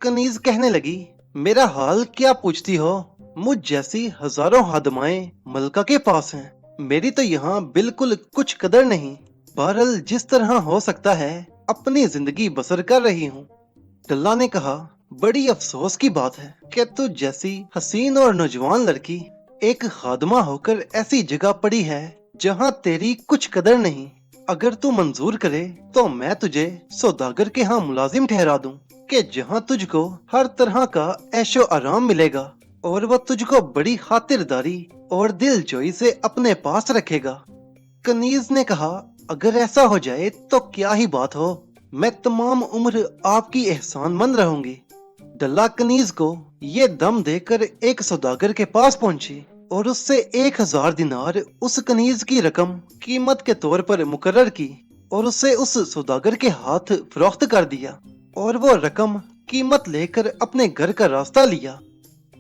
A: कनीज कहने लगी, मेरा हाल क्या पूछती हो, मुझ जैसी हजारों हादमाएं मलका के पास हैं, मेरी तो यहाँ बिल्कुल कुछ कदर नहीं। बहरहाल जिस तरह हो सकता है अपनी जिंदगी बसर कर रही हूँ। डल्ला ने कहा, बड़ी अफसोस की बात है कि तू जैसी हसीन और नौजवान लड़की एक खादमा होकर ऐसी जगह पड़ी है जहाँ तेरी कुछ कदर नहीं। अगर तू मंजूर करे तो मैं तुझे सौदागर के यहाँ मुलाजिम ठहरा दूं कि जहाँ तुझको हर तरह का ऐशो आराम मिलेगा और वह तुझको बड़ी खातिरदारी और दिलजोई से अपने पास रखेगा। कनीज ने कहा, अगर ऐसा हो जाए तो क्या ही बात हो, मैं तमाम उम्र आपकी एहसानमंद रहूंगी। डल्ला कनीज को ये दम देकर एक सौदागर के पास पहुंची और उससे 1000 दिनार उस कनीज की रकम कीमत के तौर पर मुकर्रर की और उसे उस सौदागर के हाथ फरोख्त कर दिया और वो रकम कीमत लेकर अपने घर का रास्ता लिया।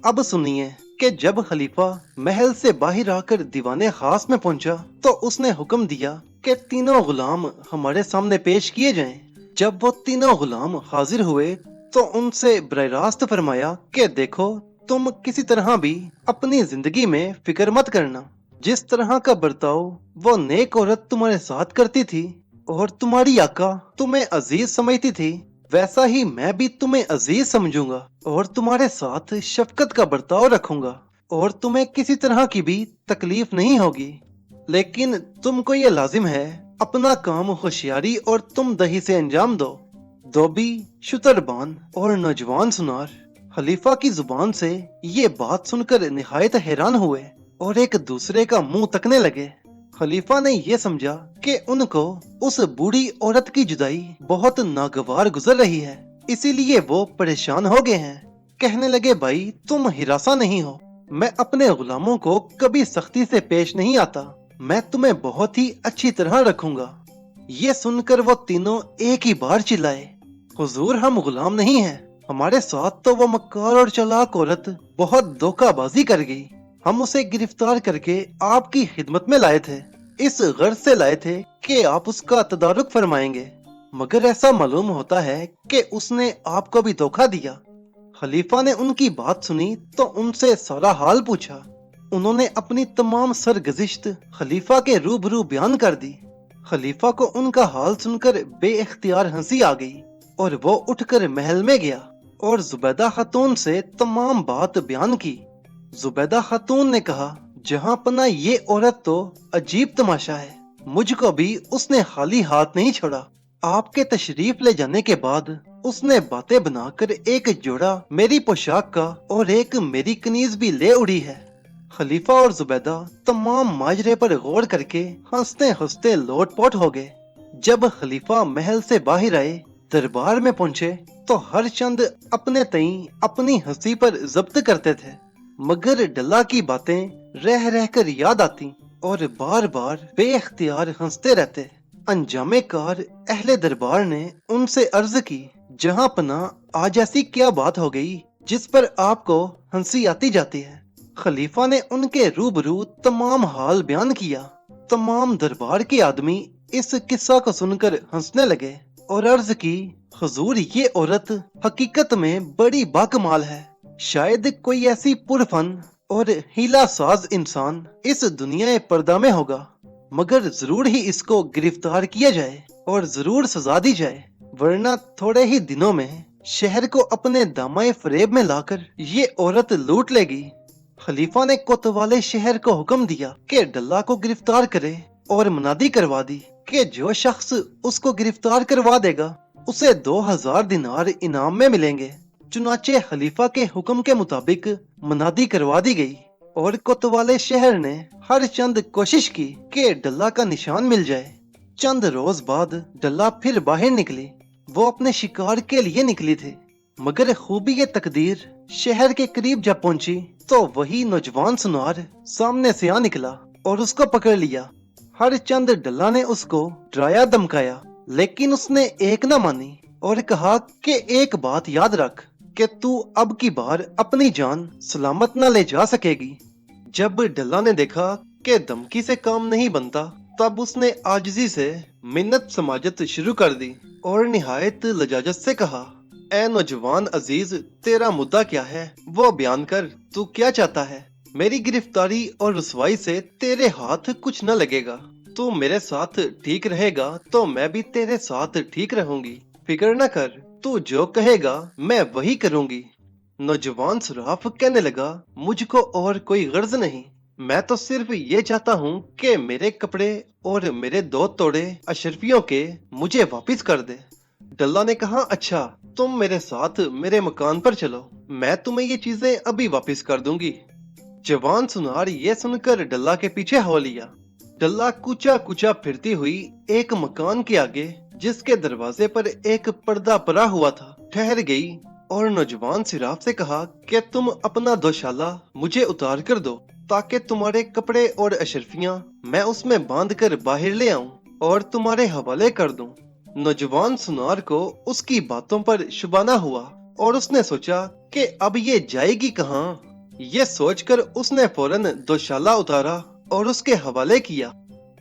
A: अब सुनिए कि जब खलीफा महल से बाहर आकर दीवाने खास में पहुंचा तो उसने हुक्म दिया कि तीनों गुलाम हमारे सामने पेश किए जाएं। जब वो तीनों गुलाम हाजिर हुए तो उनसे बराह रास्त फरमाया कि देखो, तुम किसी तरह भी अपनी जिंदगी में फिक्र मत करना। जिस तरह का बर्ताव वो नेक औरत तुम्हारे साथ करती थी और तुम्हारी आका तुम्हें अजीज समझती थी, वैसा ही मैं भी तुम्हें अजीज समझूंगा और तुम्हारे साथ शफकत का बर्ताव रखूंगा और तुम्हें किसी तरह की भी तकलीफ नहीं होगी। लेकिन तुमको ये लाजिम है अपना काम होशियारी और तुम दही से अंजाम दो। धोबी, शुतरबान और नौजवान सुनार खलीफा की जुबान से ये बात सुनकर निहायत हैरान हुए और एक दूसरे का मुंह तकने लगे। खलीफा ने ये समझा कि उनको उस बूढ़ी औरत की जुदाई बहुत नागवार गुजर रही है, इसीलिए वो परेशान हो गए हैं। कहने लगे, भाई तुम हिरासा नहीं हो, मैं अपने गुलामों को कभी सख्ती से पेश नहीं आता, मैं तुम्हें बहुत ही अच्छी तरह रखूंगा। ये सुनकर वो तीनों एक ही बार चिल्लाए, हुजूर हम गुलाम नहीं हैं, हमारे साथ तो वो मक्कार और चालाक औरत बहुत धोखाबाजी कर गई। हम उसे गिरफ्तार करके आपकी खिदमत में लाए थे, इस गर्ज से लाए थे कि आप उसका तदारुक फरमाएंगे, मगर ऐसा मालूम होता है कि उसने आपको भी धोखा दिया। खलीफा ने उनकी बात सुनी तो उनसे सारा हाल पूछा। उन्होंने अपनी तमाम सरगजिश्त खलीफा के रूबरू बयान कर दी। खलीफा को उनका हाल सुनकर बेइख्तियार हंसी आ गई और वो उठकर महल में गया और जुबैदा खातून से तमाम बात बयान की। जुबैदा खातून ने कहा, जहां पना ये औरत तो अजीब तमाशा है, मुझको भी उसने खाली हाथ नहीं छोड़ा। आपके तशरीफ ले जाने के बाद उसने बातें बनाकर एक जोड़ा मेरी पोशाक का और एक मेरी कनीज भी ले उड़ी है। खलीफा और जुबैदा तमाम माजरे पर गौर करके हंसते हंसते लोटपोट हो गए। जब खलीफा महल से बाहर आए, दरबार में पहुंचे तो हर चंद अपने तई अपनी हंसी पर जब्त करते थे, मगर डल्ला की बातें रह रह कर याद आती और बार बार बेइख्तियार हंसते रहते। अंजामे कार अहले दरबार ने उनसे अर्ज की, जहां पना आज ऐसी क्या बात हो गई जिस पर आपको हंसी आती जाती है। खलीफा ने उनके रूबरू तमाम हाल बयान किया। तमाम दरबार के आदमी इस किस्सा को सुनकर हंसने लगे और अर्ज की, हुजूर ये औरत हकीकत में बड़ी बाकमाल है, शायद कोई ऐसी पुरफन और हीला साज इंसान इस दुनिया पर्दा में होगा, मगर जरूर ही इसको गिरफ्तार किया जाए और जरूर सजा दी जाए, वरना थोड़े ही दिनों में शहर को अपने दामाए फरेब में लाकर ये औरत लूट लेगी। खलीफा ने कोतवाले शहर को हुक्म दिया कि डल्ला को गिरफ्तार करे और मुनादी करवा दी कि जो शख्स उसको गिरफ्तार करवा देगा उसे 2000 दिनार इनाम में मिलेंगे। चुनाचे खलीफा के हुक्म के मुताबिक मुनादी करवा दी गई और कोतवाले शहर ने हर चंद कोशिश की कि डल्ला का निशान मिल जाए। चंद रोज बाद डल्ला फिर बाहर निकली। वो अपने शिकार के लिए निकली थी, मगर खूबी ये तकदीर शहर के करीब जब पहुंची तो वही नौजवान सुनार सामने से आ निकला और उसको पकड़ लिया। हर चंद डल्ला ने उसको डराया धमकाया, लेकिन उसने एक न मानी और कहा कि एक बात याद रख कि तू अब की बार अपनी जान सलामत न ले जा सकेगी। जब डल्ला ने देखा कि धमकी से काम नहीं बनता, तब उसने आजिजी से मिन्नत समाजत शुरू कर दी और निहायत लजाजत से कहा, ए नौजवान अजीज, तेरा मुद्दा क्या है वो बयान कर, तू क्या चाहता है? मेरी गिरफ्तारी और रुसवाई से तेरे हाथ कुछ न लगेगा। तू मेरे साथ ठीक रहेगा तो मैं भी तेरे साथ ठीक रहूंगी, फिक्र न कर, तू जो कहेगा मैं वही करूंगी। नौजवान सुराफ कहने लगा, मुझको और कोई गर्ज नहीं, मैं तो सिर्फ ये चाहता हूँ कि मेरे कपड़े और मेरे 2 तोड़े अशरफियों के मुझे वापस कर दे। डल्ला ने कहा, अच्छा तुम मेरे साथ मेरे मकान पर चलो, मैं तुम्हें ये चीजें अभी वापस कर दूंगी। जवान सुनार ये सुनकर डल्ला के पीछे हो लिया। डल्ला कुचा कुचा फिरती हुई एक मकान के आगे जिसके दरवाजे पर एक पर्दा पड़ा हुआ था, ठहर गई और नौजवान सिराफ से कहा कि तुम अपना दोशाला मुझे उतार कर दो ताकि तुम्हारे कपड़े और अशरफियां मैं उसमें बांध कर बाहर ले आऊं और तुम्हारे हवाले कर दूं। नौजवान सुनार को उसकी बातों पर शुबाना हुआ और उसने सोचा कि अब ये जाएगी कहाँ। ये सोचकर उसने फौरन दोशाला उतारा और उसके हवाले किया।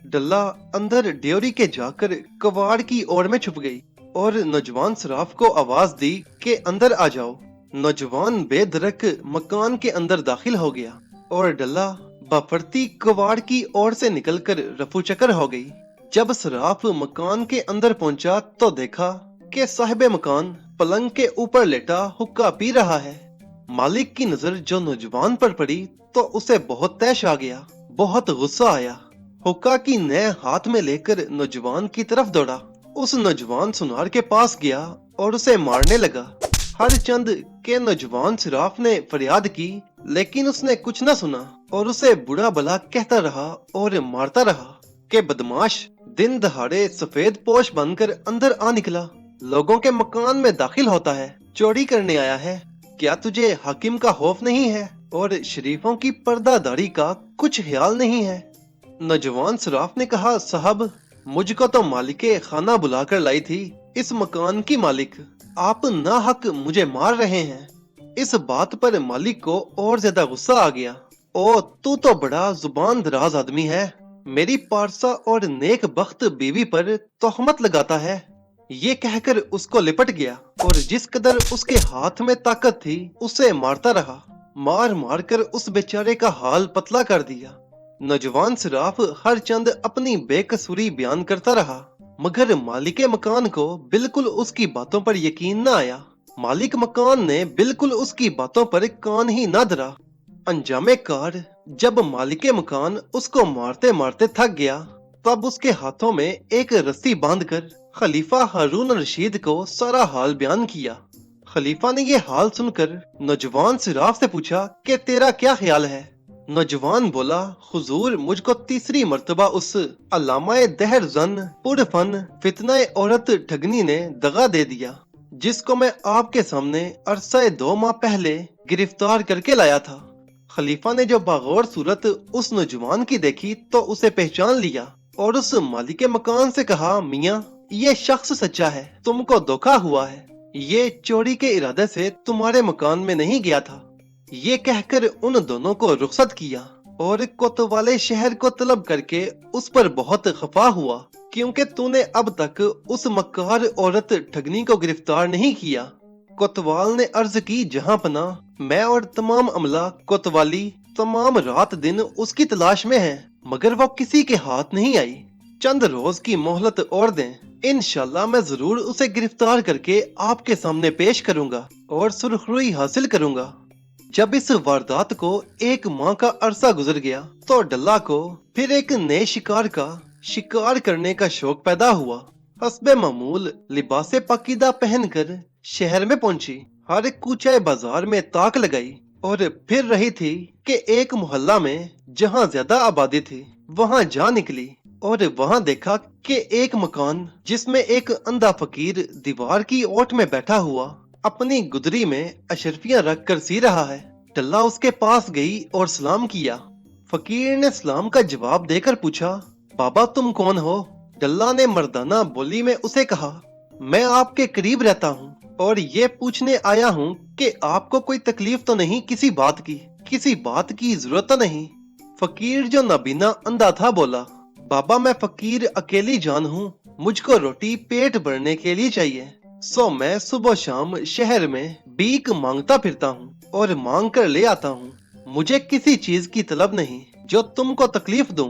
A: डल्ला अंदर ड्योरी के जाकर कबाड़ की ओर में छुप गई और नौजवान सराफ को आवाज दी कि अंदर आ जाओ। नौजवान बेधड़क मकान के अंदर दाखिल हो गया और डल्ला बफरती कबाड़ की ओर से निकलकर रफू चक्कर हो गई। जब सराफ मकान के अंदर पहुंचा तो देखा कि साहिब मकान पलंग के ऊपर लेटा हुक्का पी रहा है। मालिक की नजर जो नौजवान पर पड़ी तो उसे बहुत तैश आ गया, बहुत गुस्सा आया। हुक्का की नए हाथ में लेकर नौजवान की तरफ दौड़ा। उस नौजवान सुनार के पास गया और उसे मारने लगा। हर चंद के नौजवान सिराफ ने फरियाद की, लेकिन उसने कुछ न सुना और उसे बुरा भला कहता रहा और मारता रहा कि बदमाश, दिन दहाड़े सफेद पोश बनकर अंदर आ निकला, लोगों के मकान में दाखिल होता है, चोरी करने आया है। क्या तुझे हाकिम का खौफ नहीं है और शरीफों की पर्दादारी का कुछ ख्याल नहीं है? नौजवान सराफ ने कहा, साहब, मुझको तो मालिके खाना बुलाकर लाई थी। इस मकान की मालिक, आप नाहक मुझे मार रहे हैं। इस बात पर मालिक को और ज्यादा गुस्सा आ गया। ओ, तू तो बड़ा जुबान दराज आदमी है, मेरी पारसा और नेक बख्त बीवी पर तोहमत लगाता है। ये कहकर उसको लिपट गया और जिस कदर उसके हाथ में ताकत थी उसे मारता रहा। मार मार कर उस बेचारे का हाल पतला कर दिया। नौजवान सिराफ हर चंद अपनी बेकसूरी बयान करता रहा, मगर मालिक मकान को बिल्कुल उसकी बातों पर यकीन न आया। मालिक मकान ने बिल्कुल उसकी बातों पर कान ही न धरा। अंजामे कार जब मालिक मकान उसको मारते मारते थक गया, तब उसके हाथों में एक रस्सी बांधकर खलीफा हारून रशीद को सारा हाल बयान किया। खलीफा ने ये हाल सुनकर नौजवान सिराफ से पूछा कि तेरा क्या ख्याल है? नौजवान बोला, हुजूर, मुझको तीसरी मर्तबा उस अल्लामाए दहर जन पुरफन फितना औरत ठगनी ने दगा दे दिया, जिसको मैं आपके सामने अरसा 2 माह पहले गिरफ्तार करके लाया था। खलीफा ने जो बागौर सूरत उस नौजवान की देखी तो उसे पहचान लिया और उस मालिक मकान से कहा, मियाँ, ये शख्स सच्चा है, तुमको धोखा हुआ है, ये चोरी के इरादे से तुम्हारे मकान में नहीं गया था। ये कहकर उन दोनों को रुखसत किया और कोतवाले शहर को तलब करके उस पर बहुत खफा हुआ, क्योंकि तूने अब तक उस मक्कार औरत ठगनी को गिरफ्तार नहीं किया। कोतवाल ने अर्ज की, जहां पना, मैं और तमाम अमला कोतवाली तमाम रात दिन उसकी तलाश में हैं, मगर वो किसी के हाथ नहीं आई। चंद रोज की मोहलत और दें, इंशाल्लाह मैं जरूर उसे गिरफ्तार करके आपके सामने पेश करूंगा और सुरखरुई हासिल करूंगा। जब इस वारदात को 1 माह का अरसा गुजर गया तो डल्ला को फिर एक नए शिकार का शिकार करने का शौक पैदा हुआ। हस्बे मामूल लिबासे पाकीदा पहनकर शहर में पहुंची। हर कूचे बाजार में ताक लगाई और फिर रही थी कि एक मोहल्ला में जहां ज्यादा आबादी थी वहां जा निकली और वहां देखा कि एक मकान जिसमें एक अंधा फकीर दीवार की ओट में बैठा हुआ अपनी गुदरी में अशरफियां रख कर सी रहा है। डल्ला उसके पास गई और सलाम किया। फकीर ने सलाम का जवाब देकर पूछा, बाबा, तुम कौन हो? डल्ला ने मर्दाना बोली में उसे कहा, मैं आपके करीब रहता हूँ और ये पूछने आया हूँ कि आपको कोई तकलीफ तो नहीं, किसी बात की जरूरत तो नहीं। फकीर जो नाबीना अंधा था बोला, बाबा, मैं फकीर अकेली जान हूँ, मुझको रोटी पेट भरने के लिए चाहिए, सो मैं सुबह शाम शहर में भीख मांगता फिरता हूँ और मांग कर ले आता हूँ। मुझे किसी चीज की तलब नहीं जो तुमको तकलीफ दूं।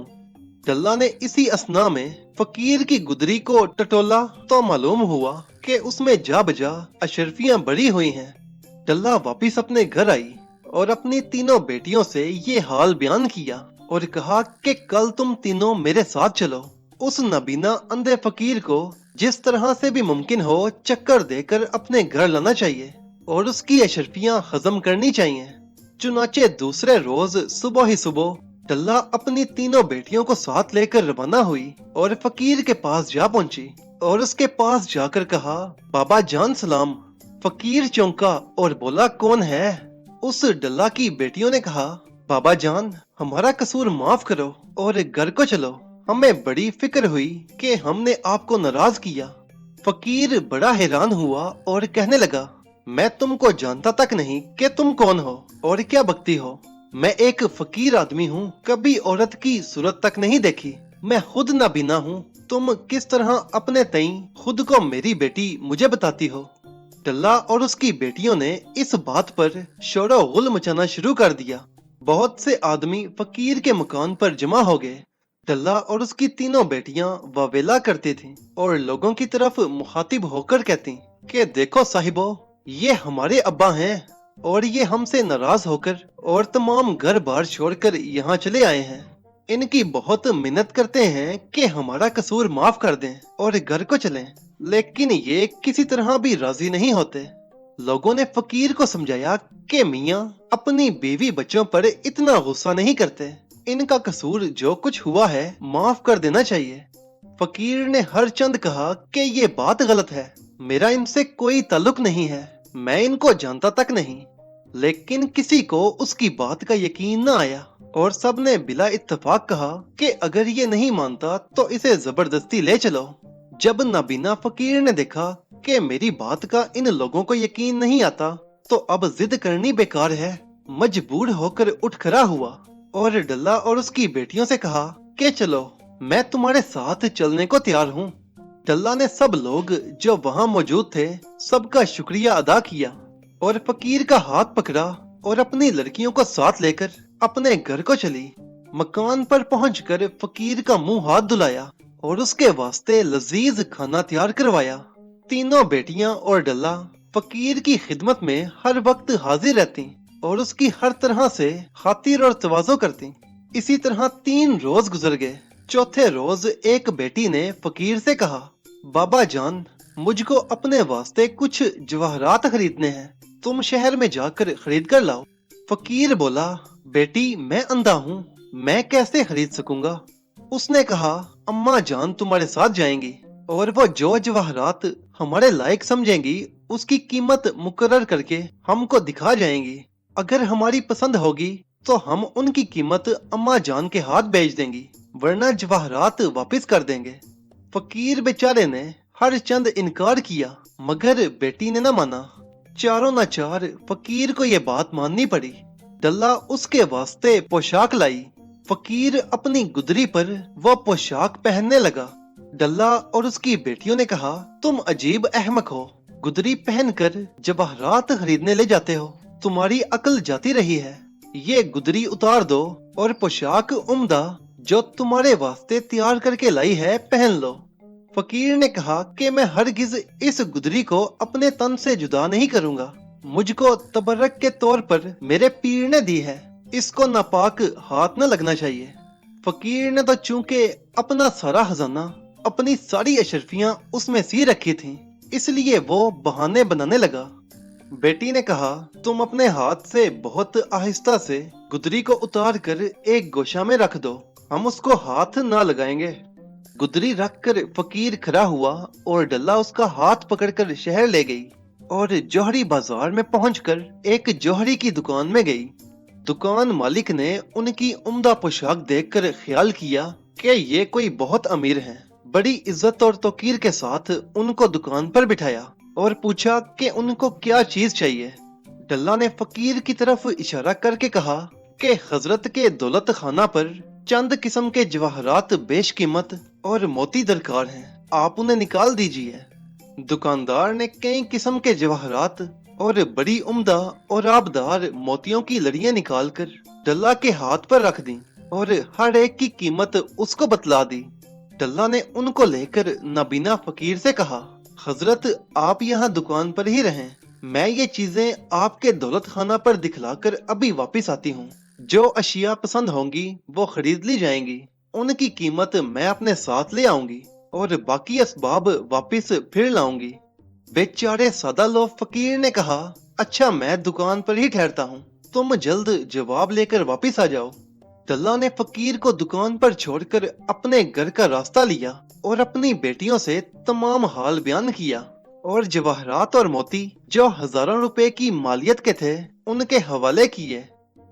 A: डल्ला ने इसी असना में फकीर की गुदरी को टटोला तो मालूम हुआ कि उसमें जा बजा अशरफियां बड़ी हुई हैं। डल्ला वापिस अपने घर आई और अपनी तीनों बेटियों से ये हाल बयान किया और कहा कि कल तुम तीनों मेरे साथ चलो। उस नबीना अंधे फकीर को जिस तरह से भी मुमकिन हो चक्कर देकर अपने घर लाना चाहिए और उसकी अशरफियां हजम करनी चाहिए। चुनाचे दूसरे रोज सुबह ही सुबह डल्ला अपनी तीनों बेटियों को साथ लेकर रवाना हुई और फकीर के पास जा पहुंची। और उसके पास जाकर कहा, बाबा जान सलाम। फकीर चौंका और बोला, कौन है? उस डल्ला की बेटियों ने कहा, बाबा जान हमारा कसूर माफ करो और घर को चलो, हमें बड़ी फिक्र हुई कि हमने आपको नाराज किया। फकीर बड़ा हैरान हुआ और कहने लगा, मैं तुमको जानता तक नहीं कि तुम कौन हो और क्या बकती हो। मैं एक फकीर आदमी हूँ, कभी औरत की सूरत तक नहीं देखी। मैं खुद नाबीना हूँ, तुम किस तरह अपने तई खुद को मेरी बेटी मुझे बताती हो। डल्ला और उसकी बेटियों ने इस बात पर शोरो गुल मचाना शुरू कर दिया। बहुत से आदमी फकीर के मकान पर जमा हो गए। डल्ला और उसकी तीनों बेटियां वावेला करती थीं और लोगों की तरफ मुखातिब होकर कहती कि देखो साहिबो, ये हमारे अब्बा हैं और ये हमसे नाराज होकर और तमाम घर बार छोड़कर यहाँ चले आए हैं। इनकी बहुत मिन्नत करते हैं कि हमारा कसूर माफ कर दें और घर को चलें, लेकिन ये किसी तरह भी राजी नहीं होते। लोगों ने फकीर को समझाया कि मियाँ अपनी बीवी बच्चों पर इतना गुस्सा नहीं करते, इनका कसूर जो कुछ हुआ है माफ कर देना चाहिए। फकीर ने हर चंद कहा कि ये बात गलत है, मेरा इनसे कोई ताल्लुक नहीं है, मैं इनको जानता तक नहीं। लेकिन किसी को उसकी बात का यकीन न आया और सबने बिला इत्तेफाक कहा कि अगर ये नहीं मानता तो इसे जबरदस्ती ले चलो। जब नाबीना फकीर ने देखा कि मेरी बात का इन लोगों को यकीन नहीं आता तो अब जिद करनी बेकार है, मजबूर होकर उठ खड़ा हुआ और डल्ला और उसकी बेटियों से कहा कि चलो, मैं तुम्हारे साथ चलने को तैयार हूँ। डल्ला ने सब लोग जो वहाँ मौजूद थे सबका शुक्रिया अदा किया और फकीर का हाथ पकड़ा और अपनी लड़कियों को साथ लेकर अपने घर को चली। मकान पर पहुंचकर फकीर का मुंह हाथ धुलाया और उसके वास्ते लजीज खाना तैयार करवाया। तीनों बेटियां और डल्ला फकीर की खिदमत में हर वक्त हाजिर रहती और उसकी हर तरह से खातिर और तवाज़ो करती। इसी तरह 3 रोज गुजर गए। चौथे रोज एक बेटी ने फकीर से कहा, बाबा जान मुझको अपने वास्ते कुछ जवाहरात खरीदने हैं, तुम शहर में जाकर खरीद कर लाओ। फकीर बोला, बेटी मैं अंधा हूँ, मैं कैसे खरीद सकूंगा। उसने कहा, अम्मा जान तुम्हारे साथ जाएंगी और वो जो जवाहरात हमारे लायक समझेंगी उसकी कीमत मुकर्रर करके हमको दिखा जाएंगी। अगर हमारी पसंद होगी तो हम उनकी कीमत अम्मा जान के हाथ भेज देंगी, वरना जवाहरात वापस कर देंगे। फकीर बेचारे ने हर चंद इनकार किया मगर बेटी ने न माना। चारों न चार फकीर को ये बात माननी पड़ी। डल्ला उसके वास्ते पोशाक लाई। फकीर अपनी गुदरी पर वो पोशाक पहनने लगा। डल्ला और उसकी बेटियों ने कहा, तुम अजीब अहमक हो, गुदरी पहनकर जवाहरात खरीदने ले जाते हो, तुम्हारी अकल जाती रही है। ये गुदरी उतार दो और पोशाक उम्दा जो तुम्हारे वास्ते तैयार करके लाई है पहन लो। फकीर ने कहा कि मैं हरगिज इस गुदरी को अपने तन से जुदा नहीं करूंगा, मुझको तबर्रक के तौर पर मेरे पीर ने दी है, इसको नापाक हाथ न लगना चाहिए। फकीर ने तो चूंकि अपना सारा खजाना, अपनी सारी अशरफियां उसमें सी रखी थीं, इसलिए वो बहाने बनाने लगा। बेटी ने कहा, तुम अपने हाथ से बहुत आहिस्ता से गुदरी को उतार कर एक गोशा में रख दो, हम उसको हाथ ना लगाएंगे। गुदरी रखकर फकीर खड़ा हुआ और डल्ला उसका हाथ पकड़कर शहर ले गई और जौहरी बाजार में पहुंचकर एक जौहरी की दुकान में गई। दुकान मालिक ने उनकी उम्दा पोशाक देखकर ख्याल किया कि ये कोई बहुत अमीर हैं। बड़ी इज्जत और तौकीर के साथ उनको दुकान पर बिठाया और पूछा कि उनको क्या चीज चाहिए। डल्ला ने फकीर की तरफ इशारा करके कहा कि हजरत के दौलत खाना पर चंद किस्म के जवाहरात बेशकीमत और मोती दरकार हैं, आप उन्हें निकाल दीजिए। दुकानदार ने कई किस्म के जवाहरात और बड़ी उम्दा और आबदार मोतियों की लड़ियां निकालकर डल्ला के हाथ पर रख दी और हर एक की कीमत उसको बतला दी। डल्ला ने उनको लेकर नाबीना फकीर से कहा, हजरत आप यहाँ दुकान पर ही रहें, मैं ये चीजें आपके दौलत खाना पर दिखलाकर अभी वापस आती हूँ। जो अशिया पसंद होंगी वो खरीद ली जाएंगी, उनकी कीमत मैं अपने साथ ले आऊंगी और बाकी असबाब वापस फिर लाऊंगी। बेचारे सादा लोग फकीर ने कहा, अच्छा मैं दुकान पर ही ठहरता हूँ, तुम जल्द जवाब लेकर वापस आ जाओ। डल्ला ने फकीर को दुकान पर छोड़कर अपने घर का रास्ता लिया और अपनी बेटियों से तमाम हाल बयान किया और जवाहरात और मोती जो हजारों रुपए की मालियत के थे उनके हवाले किए।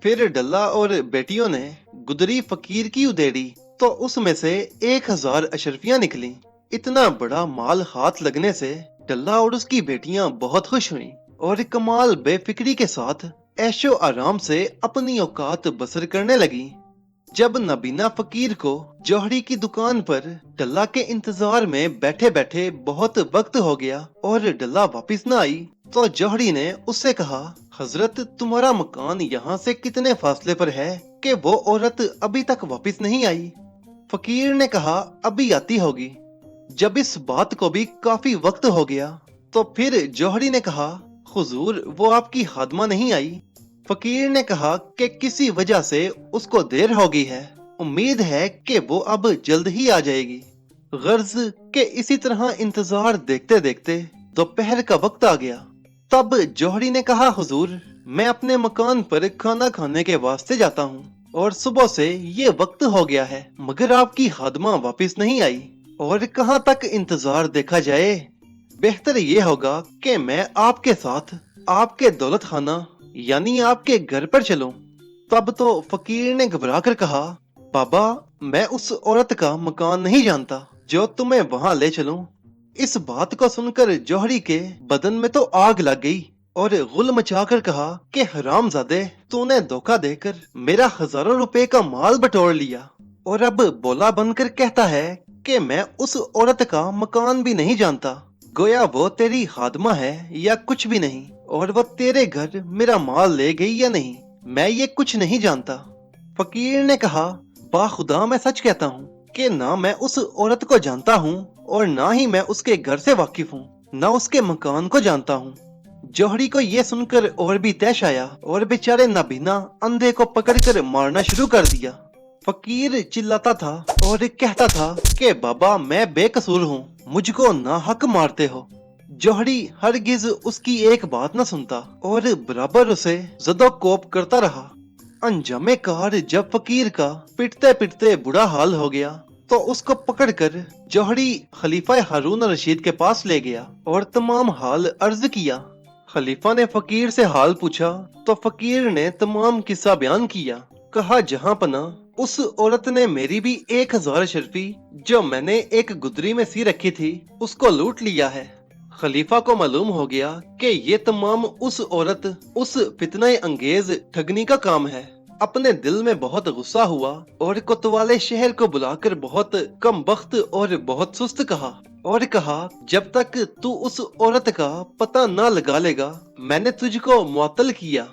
A: फिर डल्ला और बेटियों ने गुदरी फकीर की उधेड़ी तो उसमें से 1000 अशरफियां निकली। इतना बड़ा माल हाथ लगने से डल्ला और उसकी बेटियां बहुत खुश हुईं और कमाल बेफिक्री के साथ ऐशो आराम से अपनी औकात बसर करने लगी। जब नबीना फकीर को जौहरी की दुकान पर डल्ला के इंतजार में बैठे बैठे बहुत वक्त हो गया और डल्ला वापस न आई तो जौहरी ने उससे कहा, हजरत तुम्हारा मकान यहाँ से कितने फासले पर है कि वो औरत अभी तक वापस नहीं आई। फकीर ने कहा, अभी आती होगी। जब इस बात को भी काफी वक्त हो गया तो फिर जौहरी ने कहा, हुजूर वो आपकी खादमा नहीं आई। फकीर ने कहा कि किसी वजह से उसको देर हो गई है, उम्मीद है कि वो अब जल्द ही आ जाएगी। गर्ज के इसी तरह इंतजार देखते देखते दोपहर का वक्त आ गया। तब जौहरी ने कहा, हुजूर मैं अपने मकान पर खाना खाने के वास्ते जाता हूँ और सुबह से ये वक्त हो गया है मगर आपकी खादमा वापस नहीं आई और कहाँ तक इंतजार देखा जाए। बेहतर ये होगा कि मैं आपके साथ आपके दौलत खाना यानी आपके घर पर चलूं। तब तो फकीर ने घबरा कर कहा, बाबा मैं उस औरत का मकान नहीं जानता जो तुम्हें वहां ले चलूं। इस बात को सुनकर जौहरी के बदन में तो आग लग गई और गुल मचाकर कहा कि हरामजादे तूने धोखा देकर मेरा हजारों रुपए का माल बटोर लिया और अब बोला बनकर कहता है कि मैं उस औरत का मकान भी नहीं जानता। गोया वो तेरी खादमा है या कुछ भी नहीं और वो तेरे घर मेरा माल ले गई या नहीं, मैं ये कुछ नहीं जानता। फकीर ने कहा, बाखुदा मैं सच कहता हूँ कि ना मैं उस औरत को जानता हूँ और ना ही मैं उसके घर से वाकिफ हूँ, ना उसके मकान को जानता हूँ। जौहरी को ये सुनकर और भी तैश आया और बेचारे नाबीना अंधे को पकड़कर मारना शुरू कर दिया। फकीर चिल्लाता था और कहता था कि बाबा मैं बेकसूर हूँ, मुझको नाहक मारते हो। जौहरी हरगिज उसकी एक बात न सुनता और बराबर उसे जदोकोप करता रहा। अंजामे कार जब फकीर का पिटते पिटते बुरा हाल हो गया तो उसको पकड़कर जौहरी खलीफा हारून रशीद के पास ले गया और तमाम हाल अर्ज किया। खलीफा ने फकीर से हाल पूछा तो फकीर ने तमाम किस्सा बयान किया। कहा, जहां पना उस औरत ने मेरी भी 1000 शर्फी जो मैंने एक गुदरी में सी रखी थी उसको लूट लिया है। खलीफा को मालूम हो गया कि ये तमाम उस औरत उस फितना अंगेज ठगनी का काम है। अपने दिल में बहुत गुस्सा हुआ और कोतवाले शहर को बुलाकर बहुत कम बख्त और बहुत सुस्त कहा और कहा, जब तक तू उस औरत का पता न लगा लेगा मैंने तुझको मुअत्तल किया।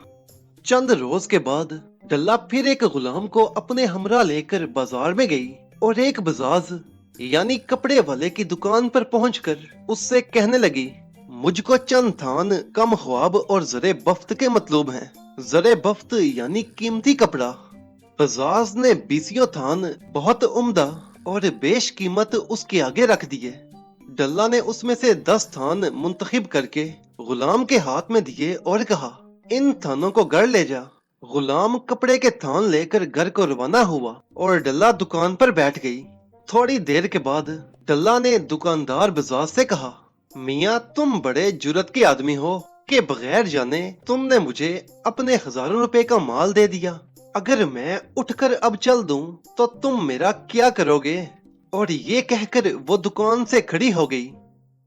A: चंद रोज के बाद डल्ला फिर एक गुलाम को अपने हमरा लेकर बाजार में गई और एक बजाज यानी कपड़े वाले की दुकान पर पहुंचकर उससे कहने लगी, मुझको चंद थान कम ख्वाब और जरे बफ्त के मतलूब हैं। जरे बफ्त यानी कीमती कपड़ा। बजाज ने 20 थान बहुत उम्दा और बेश कीमत उसके आगे रख दिए। डल्ला ने उसमें से 10 थान मुंतखिब करके गुलाम के हाथ में दिए और कहा, इन थानों को घर ले जा। गुलाम कपड़े के थान लेकर घर को रवाना हुआ और डल्ला दुकान पर बैठ गई। थोड़ी देर के बाद डल्ला ने दुकानदार बजाज से कहा, मियाँ तुम बड़े जुर्रत के आदमी हो कि बगैर जाने तुमने मुझे अपने हजारों रुपए का माल दे दिया। अगर मैं उठकर अब चल दूं तो तुम मेरा क्या करोगे? और ये कहकर वो दुकान से खड़ी हो गई।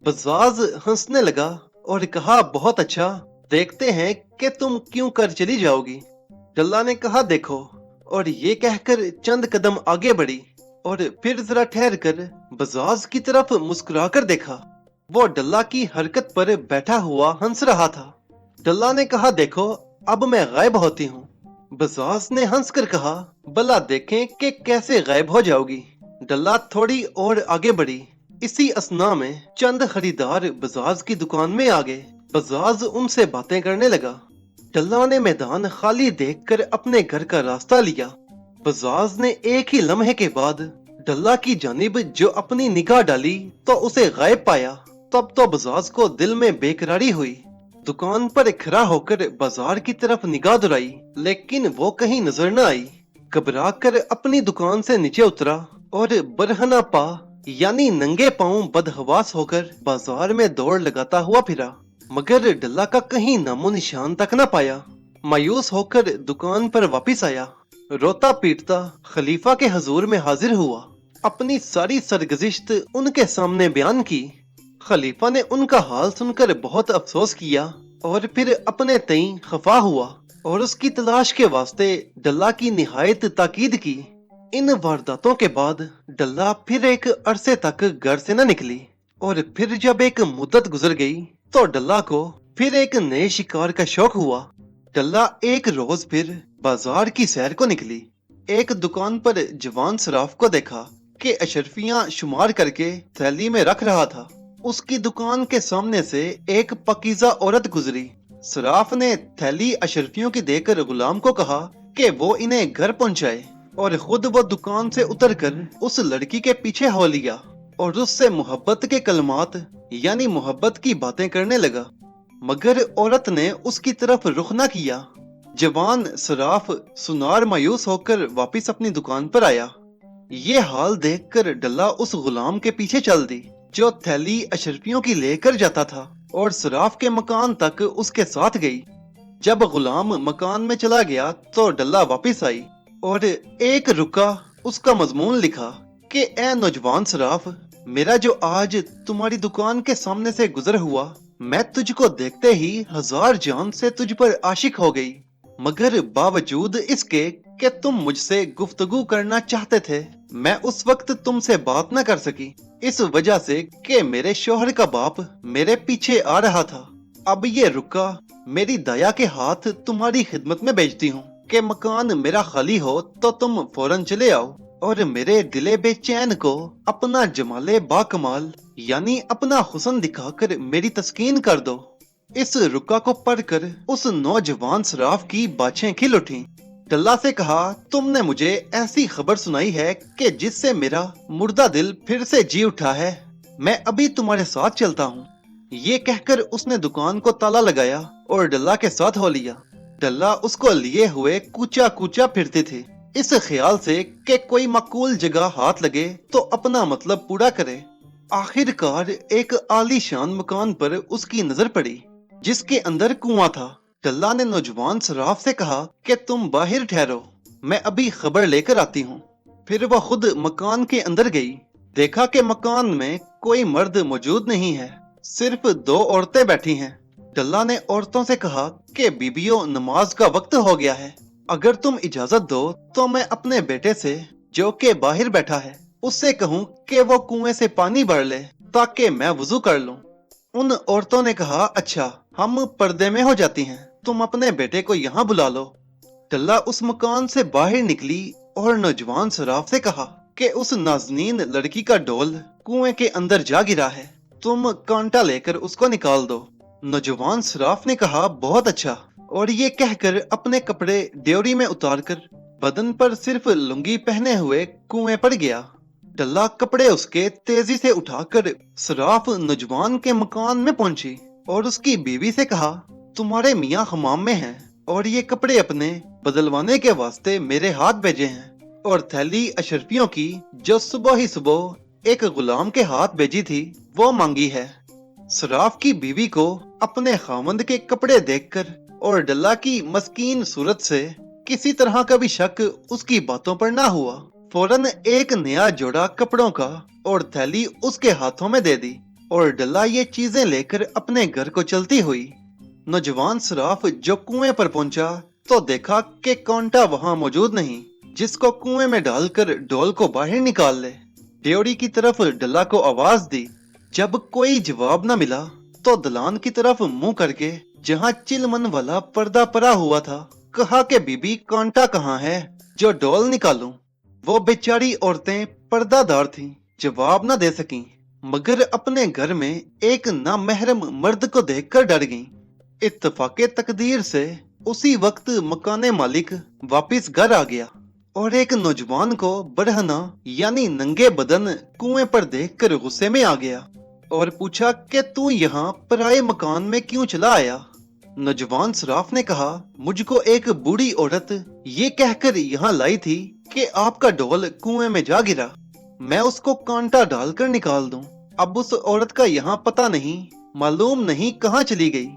A: बजाज हंसने लगा और कहा, बहुत अच्छा, देखते हैं कि तुम क्यों कर चली जाओगी। डल्ला ने कहा, देखो, और ये कहकर चंद कदम आगे बढ़ी और फिर जरा ठहर कर बजाज की तरफ मुस्कुरा कर देखा। वो डल्ला की हरकत पर बैठा हुआ हंस रहा था। डल्ला ने कहा, देखो अब मैं गायब होती हूँ। बजाज ने हंसकर कहा, भला देखें कि कैसे गायब हो जाओगी। डल्ला थोड़ी और आगे बढ़ी। इसी असना में चंद खरीदार बजाज की दुकान में आ गए। बजाज उनसे बातें करने लगा। डल्ला ने मैदान खाली देखकर अपने घर का रास्ता लिया। बजाज ने एक ही लम्हे के बाद डल्ला की जानिब जो अपनी निगाह डाली तो उसे गायब पाया। तब तो बजाज को दिल में बेकरारी हुई। दुकान पर खड़ा होकर बाजार की तरफ निगाह दुराई लेकिन वो कहीं नजर न आई। घबरा कर अपनी दुकान से नीचे उतरा और बरहना पा यानी नंगे पांव बदहवास होकर बाजार में दौड़ लगाता हुआ फिरा, मगर डल्ला का कहीं नामो निशान तक न पाया। मायूस होकर दुकान पर वापस आया। रोता पीटता खलीफा के हजूर में हाजिर हुआ, अपनी सारी सरगुज़िश्त उनके सामने बयान की। खलीफा ने उनका हाल सुनकर बहुत अफसोस किया और फिर अपने तई खफा हुआ और उसकी तलाश के वास्ते डल्ला की निहायत ताकीद की। इन वारदातों के बाद डल्ला फिर एक अरसे तक घर से न निकली और फिर जब एक मुद्दत गुजर गई तो डल्ला को फिर एक नए शिकार का शौक हुआ। डल्ला एक रोज फिर बाजार की सैर को निकली। एक दुकान पर जवान सराफ को देखा कि अशरफियां शुमार करके थैली में रख रहा था। उसकी दुकान के सामने से एक पकीज़ा औरत गुजरी। सराफ ने थैली अशरफियों की देकर गुलाम को कहा कि वो इन्हें घर पहुंचाए और खुद वो दुकान से उतरकर उस लड़की के पीछे हो लिया और उससे मोहब्बत के कलमात यानी मोहब्बत की बातें करने लगा, मगर औरत ने उसकी तरफ रुख न किया। जवान सराफ सुनार मायूस होकर वापस अपनी दुकान पर आया। ये हाल देखकर डल्ला उस गुलाम के पीछे चल दी जो थैली अशरफियों की लेकर जाता था और सराफ के मकान तक उसके साथ गई। जब गुलाम मकान में चला गया तो डल्ला वापस आई और एक रुका उसका मजमून लिखा कि ए नौजवान सराफ, मेरा जो आज तुम्हारी दुकान के सामने से गुजर हुआ, मैं तुझको देखते ही हजार जान से तुझ पर आशिक हो गई, मगर बावजूद इसके कि तुम मुझसे गुफ्तगू करना चाहते थे, मैं उस वक्त तुमसे बात न कर सकी, इस वजह से कि मेरे शोहर का बाप मेरे पीछे आ रहा था। अब ये रुका मेरी दया के हाथ तुम्हारी खिदमत में भेजती हूँ कि मकान मेरा खाली हो तो तुम फौरन चले आओ और मेरे दिले बेचैन को अपना जमाले बाकमाल यानी अपना हुस्न दिखाकर मेरी तस्कीन कर दो। इस रुका को पढ़कर उस नौजवान सराफ की बाछें खिल उठी। डल्ला से कहा, तुमने मुझे ऐसी खबर सुनाई है कि जिससे मेरा मुर्दा दिल फिर से जी उठा है, मैं अभी तुम्हारे साथ चलता हूँ। ये कहकर उसने दुकान को ताला लगाया और डल्ला के साथ हो लिया। डल्ला उसको लिए हुए कूचा कूचा फिरती थी, इस ख्याल से कि कोई माकूल जगह हाथ लगे तो अपना मतलब पूरा करे। आखिरकार एक आलीशान मकान पर उसकी नजर पड़ी जिसके अंदर कुआं था। डल्ला ने नौजवान सराफ से कहा कि तुम बाहर ठहरो, मैं अभी खबर लेकर आती हूँ। फिर वह खुद मकान के अंदर गई। देखा कि मकान में कोई मर्द मौजूद नहीं है, सिर्फ दो औरतें बैठी हैं। डल्ला ने औरतों से कहा कि बीबियों, नमाज का वक्त हो गया है, अगर तुम इजाजत दो तो मैं अपने बेटे से जो कि बाहर बैठा है उससे कहूँ कि वो कुएं से पानी भर ले ताकि मैं वुजू कर लूं। उन औरतों ने कहा, अच्छा, हम पर्दे में हो जाती हैं, तुम अपने बेटे को यहाँ बुला लो। डल्ला उस मकान से बाहर निकली और नौजवान सराफ से कहा कि उस नाजनीन लड़की का डोल कुएं के अंदर जा गिरा है, तुम कांटा लेकर उसको निकाल दो। नौजवान सराफ ने कहा, बहुत अच्छा, और ये कहकर अपने कपड़े ड्योरी में उतारकर बदन पर सिर्फ लुंगी पहने हुए कुएं पर गया। डल्ला कपड़े उसके तेजी से उठाकर सराफ नौजवान के मकान में पहुंची और उसकी बीवी से कहा, तुम्हारे मियाँ हमाम में हैं और ये कपड़े अपने बदलवाने के वास्ते मेरे हाथ भेजे हैं, और थैली अशरफियों की जो सुबह ही सुबह एक गुलाम के हाथ भेजी थी वो मांगी है। सराफ की बीवी को अपने खामंद के कपड़े देखकर और डल्ला की मस्कीन सूरत से किसी तरह का भी शक उसकी बातों पर ना हुआ। फौरन एक नया जोड़ा कपड़ों का और थैली उसके हाथों में दे दी और डल्ला ये चीजें लेकर अपने घर को चलती हुई। नौजवान सराफ जो कुएं पर पहुंचा तो देखा कि कांटा वहां मौजूद नहीं जिसको कुएं में डालकर डोल को बाहर निकाल ले। ड्योरी की तरफ डल्ला को आवाज दी। जब कोई जवाब न मिला तो दलान की तरफ मुंह करके जहां चिलमन वाला पर्दा पड़ा हुआ था कहा कि बीबी, कांटा कहाँ है जो डोल निकालूं। वो बेचारी औरतें पर्दादार थीं, जवाब न दे सकीं, मगर अपने घर में एक नामहरम मर्द को देखकर डर गईं। इत्तफाके तकदीर से उसी वक्त मकाने मालिक वापिस घर आ गया और एक नौजवान को बरहना यानी नंगे बदन कुएं पर देखकर गुस्से में आ गया और पूछा कि तू यहाँ पराए मकान में क्यों चला आया। नौजवान सराफ ने कहा, मुझको एक बूढ़ी औरत ये कहकर यहाँ लाई थी कि आपका ढोल कुएं में जा गिरा, मैं उसको कांटा डालकर निकाल दूं। अब उस औरत का यहाँ पता नहीं, मालूम नहीं कहाँ चली गई।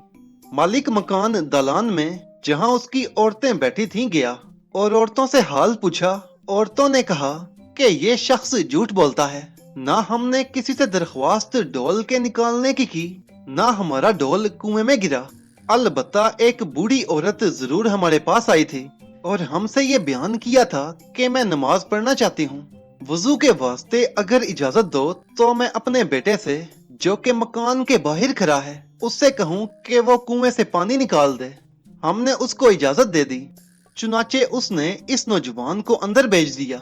A: मालिक मकान दालान में जहाँ उसकी औरतें बैठी थीं गया और औरतों से हाल पूछा। औरतों ने कहा कि ये शख्स झूठ बोलता है, ना हमने किसी से दरख्वास्त ढोल के निकालने की, ना हमारा ढोल कुएं में गिरा। अलबत्ता एक बूढ़ी औरत जरूर हमारे पास आई थी और हमसे ये बयान किया था कि मैं नमाज पढ़ना चाहती हूँ। वजू के वास्ते अगर इजाजत दो तो मैं अपने बेटे से, जो कि मकान के बाहर खड़ा है, उससे कहूँ कि वो कुएं से पानी निकाल दे। हमने उसको इजाजत दे दी। चुनाचे उसने इस नौजवान को अंदर भेज दिया।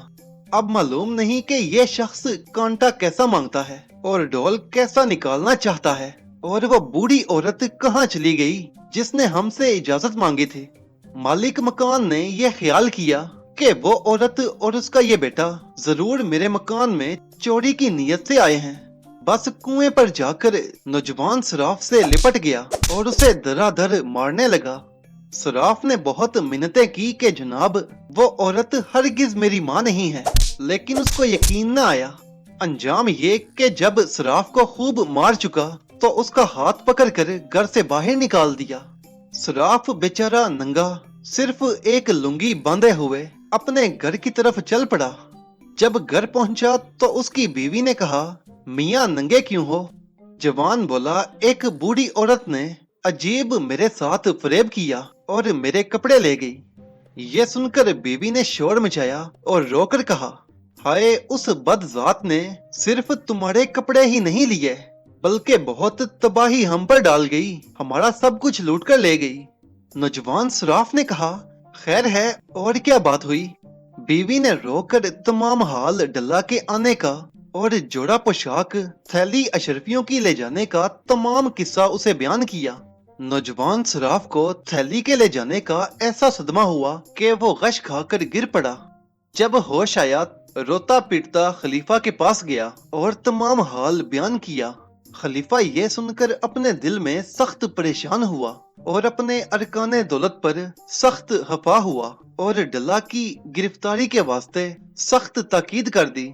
A: अब मालूम नहीं कि ये शख्स कांटा कैसा मांगता है और ढोल कैसा निकालना चाहता है, और वो बूढ़ी औरत कहाँ चली गई जिसने हमसे इजाजत मांगी थी। मालिक मकान ने यह ख्याल किया कि वो औरत और उसका ये बेटा जरूर मेरे मकान में चोरी की नीयत से आए हैं। बस कुएं पर जाकर नौजवान सराफ से लिपट गया और उसे धराधर मारने लगा। सराफ ने बहुत मिन्नतें की कि जनाब, वो औरत हरगिज मेरी माँ नहीं है, लेकिन उसको यकीन न आया। अंजाम ये कि जब सराफ को खूब मार चुका तो उसका हाथ पकड़कर घर से बाहर निकाल दिया। सराफ बेचारा नंगा, सिर्फ एक लुंगी बांधे हुए अपने घर की तरफ चल पड़ा। जब घर पहुंचा तो उसकी बीवी ने कहा, मियाँ नंगे क्यों हो? जवान बोला, एक बूढ़ी औरत ने अजीब मेरे साथ फरेब किया और मेरे कपड़े ले गई। ये सुनकर बीवी ने शोर मचाया और रोकर कहा, हाय, उस बदजात ने सिर्फ तुम्हारे कपड़े ही नहीं लिए बल्कि बहुत तबाही हम पर डाल गई, हमारा सब कुछ लूट कर ले गई। नौजवान सराफ ने कहा, खैर है, और क्या बात हुई? बीवी ने रोकर तमाम हाल डल्ला के आने का और जोड़ा पोशाक थैली अशरफियों की ले जाने का तमाम किस्सा उसे बयान किया। नौजवान सराफ को थैली के ले जाने का ऐसा सदमा हुआ कि वो गश खाकर गिर पड़ा। जब होश आया, रोता पीटता खलीफा के पास गया और तमाम हाल बयान किया। खलीफा ये सुनकर अपने दिल में सख्त परेशान हुआ और अपने अरकाने दौलत पर सख्त खफा हुआ और डल्ला की गिरफ्तारी के वास्ते सख्त ताकीद कर दी।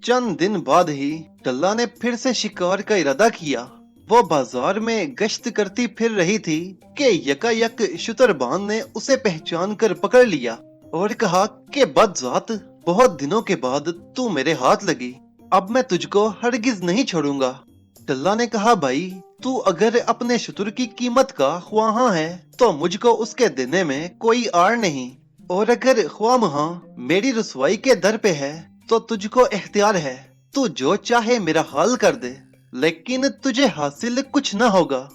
A: चंद दिन बाद ही डल्ला ने फिर से शिकार का इरादा किया। वो बाजार में गश्त करती फिर रही थी कि यकायक शुतरबान ने उसे पहचान कर पकड़ लिया और कहा कि बदजात, बहुत दिनों के बाद तू मेरे हाथ लगी, अब मैं तुझको हरगिज नहीं छोड़ूंगा। डल्ला ने कहा, भाई, तू अगर अपने शुतर की कीमत का ख्वाहा है तो मुझको उसके देने में कोई आड़ नहीं, और अगर ख्वामहा मेरी रुसवाई के दर पे है तो तुझको इख्तियार है, तू जो चाहे मेरा हाल कर दे, लेकिन तुझे हासिल कुछ न होगा।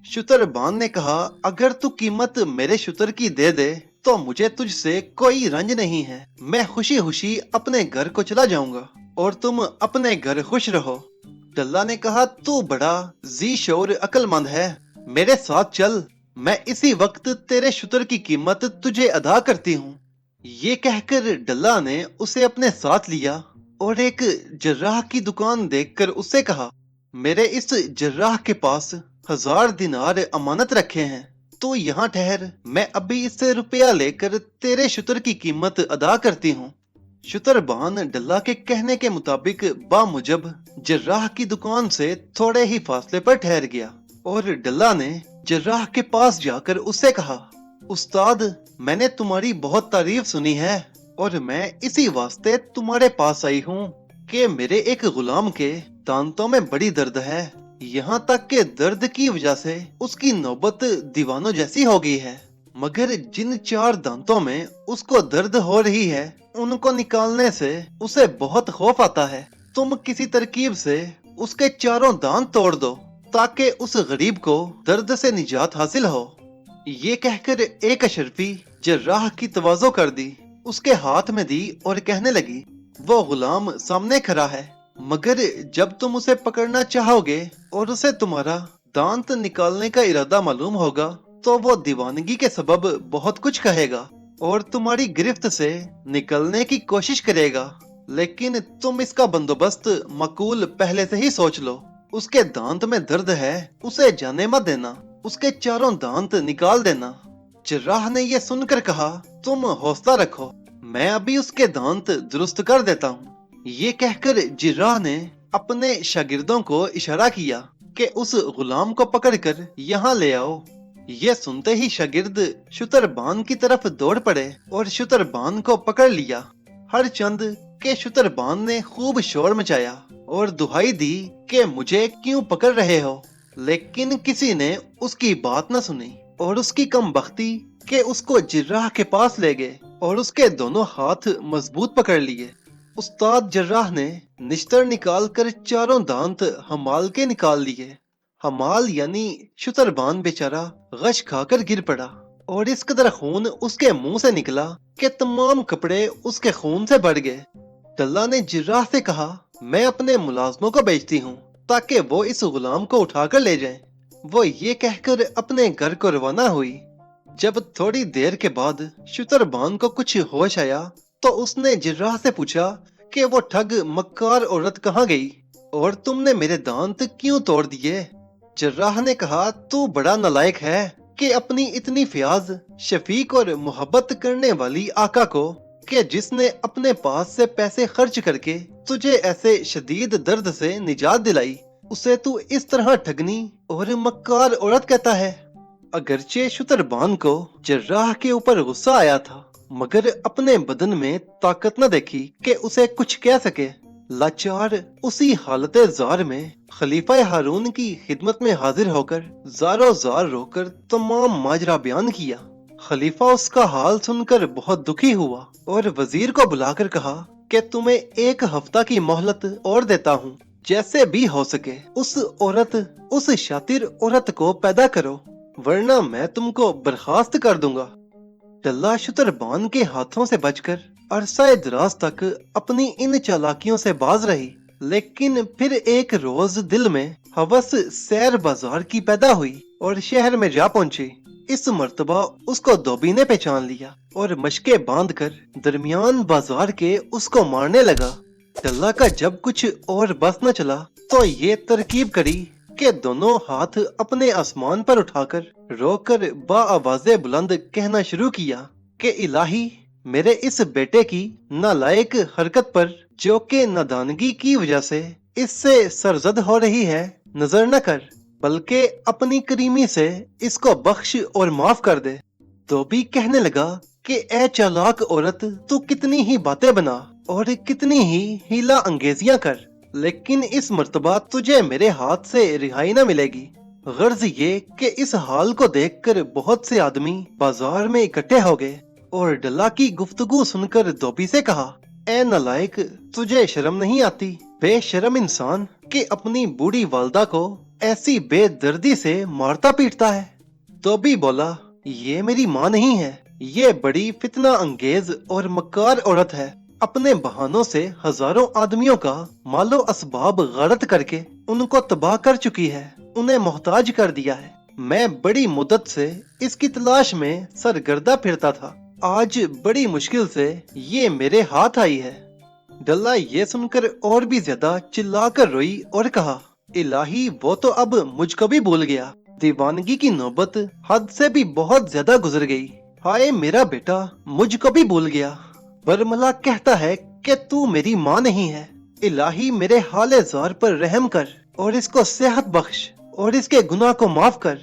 A: शुतरबान ने कहा, अगर तू कीमत मेरे शुतर की दे दे तो मुझे तुझसे कोई रंज नहीं है, मैं खुशी खुशी अपने घर को चला जाऊंगा और तुम अपने घर खुश रहो। डल्ला ने कहा, तू बड़ा जी शोर अक्लमंद है, मेरे साथ चल, मैं इसी वक्त तेरे शुतर की कीमत तुझे अदा करती हूँ। ये कहकर डल्ला ने उसे अपने साथ लिया और एक जर्राह की दुकान देखकर उससे कहा, मेरे इस जर्राह के पास 1000 दिनार अमानत रखे हैं, तो यहाँ ठहर, मैं अभी इससे रुपया लेकर तेरे शुतर की कीमत अदा करती हूँ। शुतरबान डल्ला के कहने के मुताबिक बामुजब जर्राह की दुकान से थोड़े ही फासले पर ठहर गया और डल्ला ने जर्राह के पास जाकर उससे कहा, उस्ताद, मैंने तुम्हारी बहुत तारीफ सुनी है और मैं इसी वास्ते तुम्हारे पास आई हूँ कि मेरे एक गुलाम के दांतों में बड़ी दर्द है, यहाँ तक के दर्द की वजह से उसकी नौबत दीवानों जैसी हो गई है, मगर जिन 4 दांतों में उसको दर्द हो रही है उनको निकालने से उसे बहुत खौफ आता है। तुम किसी तरकीब से उसके 4 दांत तोड़ दो ताकि उस गरीब को दर्द से निजात हासिल हो। ये कहकर एक अशरफी जर्राह की तवाज़ो कर दी, उसके हाथ में दी और कहने लगी, वो गुलाम सामने खड़ा है, मगर जब तुम उसे पकड़ना चाहोगे और उसे तुम्हारा दांत निकालने का इरादा मालूम होगा तो वो दीवानगी के सबब बहुत कुछ कहेगा और तुम्हारी गिरफ्त से निकलने की कोशिश करेगा, लेकिन तुम इसका बंदोबस्त मकूल पहले से ही सोच लो। उसके दांत में दर्द है, उसे जाने मत देना, उसके चारों दांत निकाल देना। जर्राह ने यह सुनकर कहा, तुम हौसला रखो, मैं अभी उसके दांत दुरुस्त कर देता हूँ। ये कहकर जर्राह ने अपने शागिर्दों को इशारा किया कि उस गुलाम को पकड़कर यहाँ ले आओ। ये सुनते ही शागिर्द शुतरबान की तरफ दौड़ पड़े और शुतरबान को पकड़ लिया। हर चंद के शुतरबान ने खूब शोर मचाया और दुहाई दी कि मुझे क्यों पकड़ रहे हो, लेकिन किसी ने उसकी बात न सुनी और उसकी कमबख्ती के उसको जर्राह के पास ले गए और उसके दोनों हाथ मजबूत पकड़ लिए। उस्ताद जर्राह ने निश्तर निकाल कर चारों दांत हमाल के निकाल लिए। हमाल यानी शुतरबान बेचारा गश खाकर गिर पड़ा और इस कदर खून उसके मुंह से निकला कि तमाम कपड़े उसके खून से भर गए। डल्ला ने जर्राह से कहा, मैं अपने मुलाजमों को भेजती हूँ ताकि वो इस गुलाम को उठाकर ले जाएं। वो ये कहकर अपने घर को रवाना हुई। जब थोड़ी देर के बाद शुतरबान को कुछ होश आया तो उसने जर्राह से पूछा कि वो ठग मक्कार औरत कहाँ गई और तुमने मेरे दांत क्यों तोड़ दिए। जर्राह ने कहा, तू बड़ा नालायक है कि अपनी इतनी फयाज, शफीक और मोहब्बत करने वाली आका को कि जिसने अपने पास से पैसे खर्च करके तुझे ऐसे शदीद दर्द से निजात दिलाई, उसे तू इस तरह ठगनी और मक्कार औरत कहता है। अगरचे शुतरबान को जर्राह के ऊपर गुस्सा आया था, मगर अपने बदन में ताकत न देखी कि उसे कुछ कह सके। लाचार उसी हालत जार में खलीफा हारून की खिदमत में हाजिर होकर जारो जार रोकर तमाम माजरा बयान किया। खलीफा उसका हाल सुनकर बहुत दुखी हुआ और वजीर को बुलाकर कहा कि तुम्हें 1 हफ्ता की मोहलत और देता हूँ, जैसे भी हो सके उस शातिर औरत को पैदा करो, वरना मैं तुमको बर्खास्त कर दूंगा। डल्ला शुतरबान के हाथों से बचकर अरसा दराज तक अपनी इन चालाकियों से बाज रही, लेकिन फिर एक रोज दिल में हवस सैर बाजार की पैदा हुई और शहर में जा पहुंची। इस मर्तबा उसको धोबी ने पहचान लिया और मशके बांधकर दरमियान बाजार के उसको मारने लगा। डल्ला का जब कुछ और बस न चला तो ये तरकीब करी कि दोनों हाथ अपने आसमान पर उठाकर रोकर बाआवाज़े बुलंद कहना शुरू किया कि इलाही, मेरे इस बेटे की नालायक हरकत पर, जो कि नादानगी की वजह से इससे सरजद हो रही है, नजर न कर, बल्कि अपनी करीमी से इसको बख्श और माफ कर दे। धोबी कहने लगा कि ए चालाक औरत, तू कितनी ही बातें बना और कितनी ही हीला अंगेजियां कर, लेकिन इस मर्तबा तुझे मेरे हाथ से रिहाई न मिलेगी। गर्ज ये कि इस हाल को देखकर बहुत से आदमी बाजार में इकट्ठे हो गए और डल्ला की गुफ्तगू सुनकर धोबी से कहा, ए नालायक, तुझे शर्म नहीं आती, बेशरम इंसान, कि अपनी बूढ़ी वालदा को ऐसी बेदर्दी से मारता पीटता है। धोबी बोला, ये मेरी माँ नहीं है, ये बड़ी फितना अंगेज और मक्कार औरत है। अपने बहानों से हजारों आदमियों का मालो असबाब गारत करके उनको तबाह कर चुकी है, उन्हें मोहताज कर दिया है। मैं बड़ी मुद्दत से इसकी तलाश में सरगर्दा फिरता था, आज बड़ी मुश्किल से ये मेरे हाथ आई है। डल्ला ये सुनकर और भी ज्यादा चिल्लाकर रोई और कहा, इलाही, वो तो अब मुझको भी भूल गया। दीवानगी की नौबत हद से भी बहुत ज्यादा गुजर गई। हाय मेरा बेटा, मुझको भी भूल गया। बरमला कहता है कि तू मेरी माँ नहीं है। इलाही, मेरे हाले जार पर रहम कर और इसको सेहत बख्श और इसके गुनाह को माफ कर।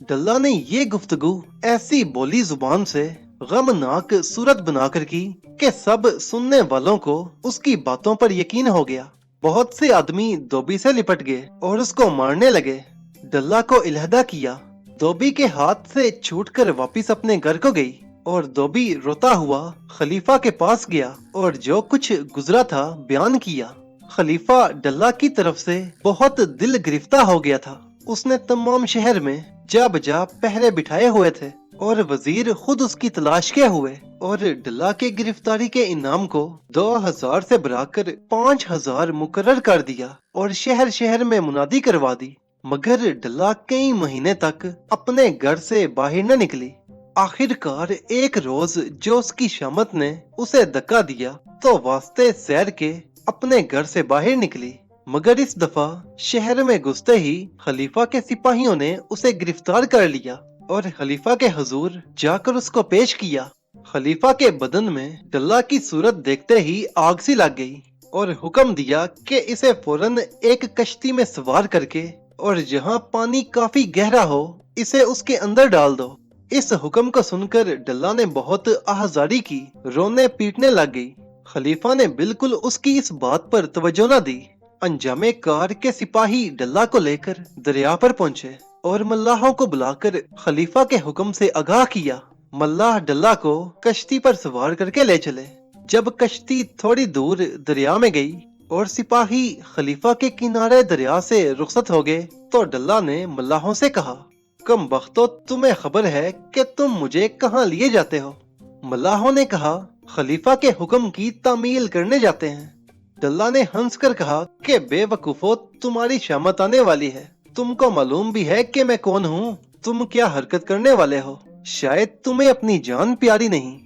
A: डल्ला ने ये गुफ्तगू ऐसी बोली जुबान से गमनाक सूरत बनाकर की कि सब सुनने वालों को उसकी बातों पर यकीन हो गया। बहुत से आदमी धोबी से लिपट गए और उसको मारने लगे। डल्ला को इलहदा किया। धोबी के हाथ से छूटकर वापिस अपने घर को गई और धोबी रोता हुआ खलीफा के पास गया और जो कुछ गुजरा था बयान किया। खलीफा डल्ला की तरफ से बहुत दिल गिरफ्तार हो गया था। उसने तमाम शहर में जा बजा पहरे बिठाए हुए थे और वजीर खुद उसकी तलाश के हुए और डल्ला के गिरफ्तारी के इनाम को 2000 से बढ़ाकर 5000 मुकर्रर कर दिया और शहर शहर में मुनादी करवा दी। मगर डल्ला कई महीने तक अपने घर से बाहर न निकली। आखिरकार एक रोज जो उसकी शामत ने उसे धक्का दिया तो वास्ते सैर के अपने घर से बाहर निकली, मगर इस दफा शहर में घुसते ही खलीफा के सिपाहियों ने उसे गिरफ्तार कर लिया और खलीफा के हुजूर जाकर उसको पेश किया। खलीफा के बदन में डल्ला की सूरत देखते ही आग सी लग गई और हुक्म दिया कि इसे फौरन एक कश्ती में सवार करके और जहां पानी काफी गहरा हो इसे उसके अंदर डाल दो। इस हुक्म को सुनकर डल्ला ने बहुत आहजारी की, रोने पीटने लग गई। खलीफा ने बिल्कुल उसकी इस बात पर तवज्जो न दी। अंजामे कार के सिपाही डल्ला को लेकर दरिया पर पहुंचे और मल्लाहों को बुलाकर खलीफा के हुक्म से आगाह किया। मल्लाह डल्ला को कश्ती पर सवार करके ले चले। जब कश्ती थोड़ी दूर दरिया में गई और सिपाही खलीफा के किनारे दरिया से रुखसत हो गए तो डल्ला ने मल्लाहों से कहा, कम बख्तो, तुम्हें खबर है कि तुम मुझे कहाँ लिए जाते हो? मल्लाहों ने कहा, खलीफा के हुक्म की तामील करने जाते हैं। डल्ला ने हंस कर कहा कि बेवकूफो, तुम्हारी शामत आने वाली है। तुमको मालूम भी है कि मैं कौन हूँ? तुम क्या हरकत करने वाले हो? शायद तुम्हें अपनी जान प्यारी नहीं।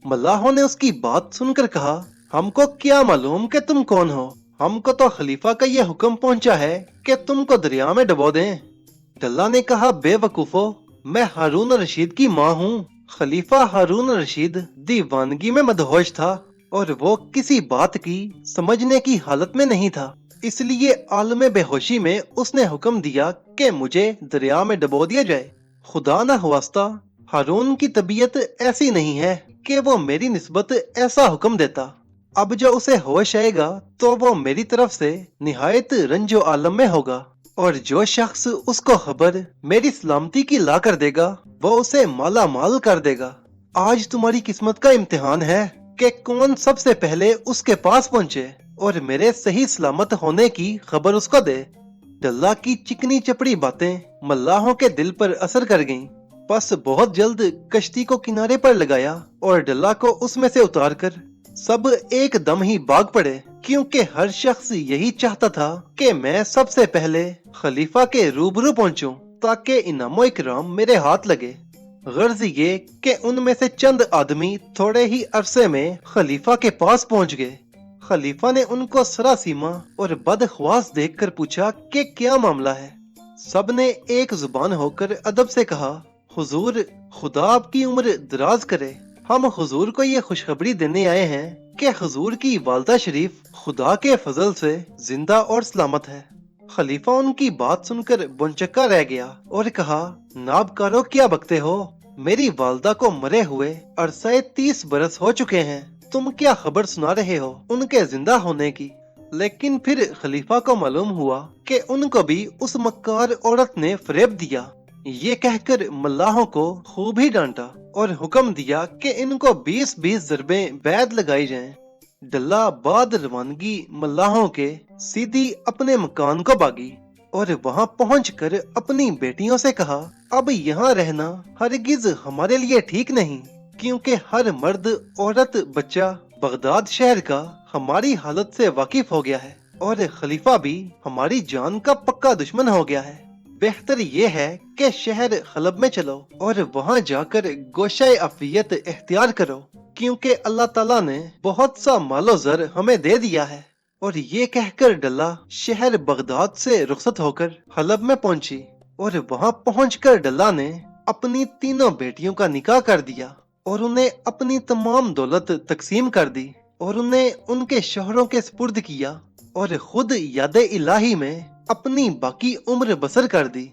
A: मल्लाहों ने उसकी बात सुनकर कहा, हमको क्या मालूम कि तुम कौन हो? हमको तो खलीफा का ये हुक्म पहुंचा है कि तुमको दरिया में डुबो दें। डल्ला ने कहा, बेवकूफो, मैं हारून रशीद की माँ हूँ। खलीफा हारून रशीद दीवानगी में मदहोश था और वो किसी बात की समझने की हालत में नहीं था, इसलिए आलम बेहोशी में उसने हुक्म दिया कि मुझे दरिया में डुबो दिया जाए। खुदा न वास्ता, हारून की तबीयत ऐसी नहीं है कि वो मेरी निस्बत ऐसा हुक्म देता। अब जो उसे होश आएगा तो वो मेरी तरफ से निहायत रंजो आलम में होगा और जो शख्स उसको खबर मेरी सलामती की ला कर देगा वो उसे माला माल कर देगा। आज तुम्हारी किस्मत का इम्तिहान है कि कौन सबसे पहले उसके पास पहुंचे और मेरे सही सलामत होने की खबर उसको दे। डल्ला की चिकनी चपड़ी बातें मल्लाहों के दिल पर असर कर गईं। बस बहुत जल्द कश्ती को किनारे पर लगाया और डल्ला को उसमें से उतारकर सब एकदम ही भाग पड़े, क्योंकि हर शख्स यही चाहता था कि मैं सबसे पहले खलीफा के रूबरू पहुंचूं ताकि इनामो इकराम मेरे हाथ लगे। गर्ज ये कि उनमें से चंद आदमी थोड़े ही अरसे में खलीफा के पास पहुंच गए। खलीफा ने उनको सरासीमा और बदख्वास देखकर पूछा कि क्या मामला है। सब ने एक जुबान होकर अदब से कहा, हुजूर, खुदा आपकी उम्र दराज करे। हम हुजूर को ये खुशखबरी देने आए हैं कि हुजूर की वालदा शरीफ खुदा के फजल से जिंदा और सलामत है। खलीफा उनकी बात सुनकर बुनचक्का रह गया और कहा, नाबकारो, क्या बकते हो? मेरी वालदा को मरे हुए अरसे 30 बरस हो चुके हैं। तुम क्या खबर सुना रहे हो उनके जिंदा होने की? लेकिन फिर खलीफा को मालूम हुआ कि उनको भी उस मक्कार औरत ने फरेब दिया। ये कहकर मल्लाहों को खूब ही डांटा और हुक्म दिया कि इनको 20-20 ज़रबें बैद लगाई जाएं। डल्ला बाद रवानगी मल्लाहों के सीधी अपने मकान को भागी और वहां पहुंचकर अपनी बेटियों से कहा, अब यहाँ रहना हरगिज हमारे लिए ठीक नहीं, क्योंकि हर मर्द, औरत, बच्चा बगदाद शहर का हमारी हालत से वाकिफ हो गया है और खलीफा भी हमारी जान का पक्का दुश्मन हो गया है। बेहतर ये है कि शहर हलब में चलो और वहाँ जाकर गोशाए अफियत इख्तियार करो, क्योंकि अल्लाह ताला ने बहुत सा मालो ज़र हमें दे दिया है। और ये कहकर डल्ला शहर बगदाद से रुखसत होकर हलब में पहुंची और वहाँ पहुंचकर डल्ला ने अपनी तीनों बेटियों का निकाह कर दिया और उन्हें अपनी तमाम दौलत तकसीम कर दी और उन्हें उनके शोहरों के सुपुर्द किया और खुद याद इलाही में अपनी बाकी उम्र बसर कर दी।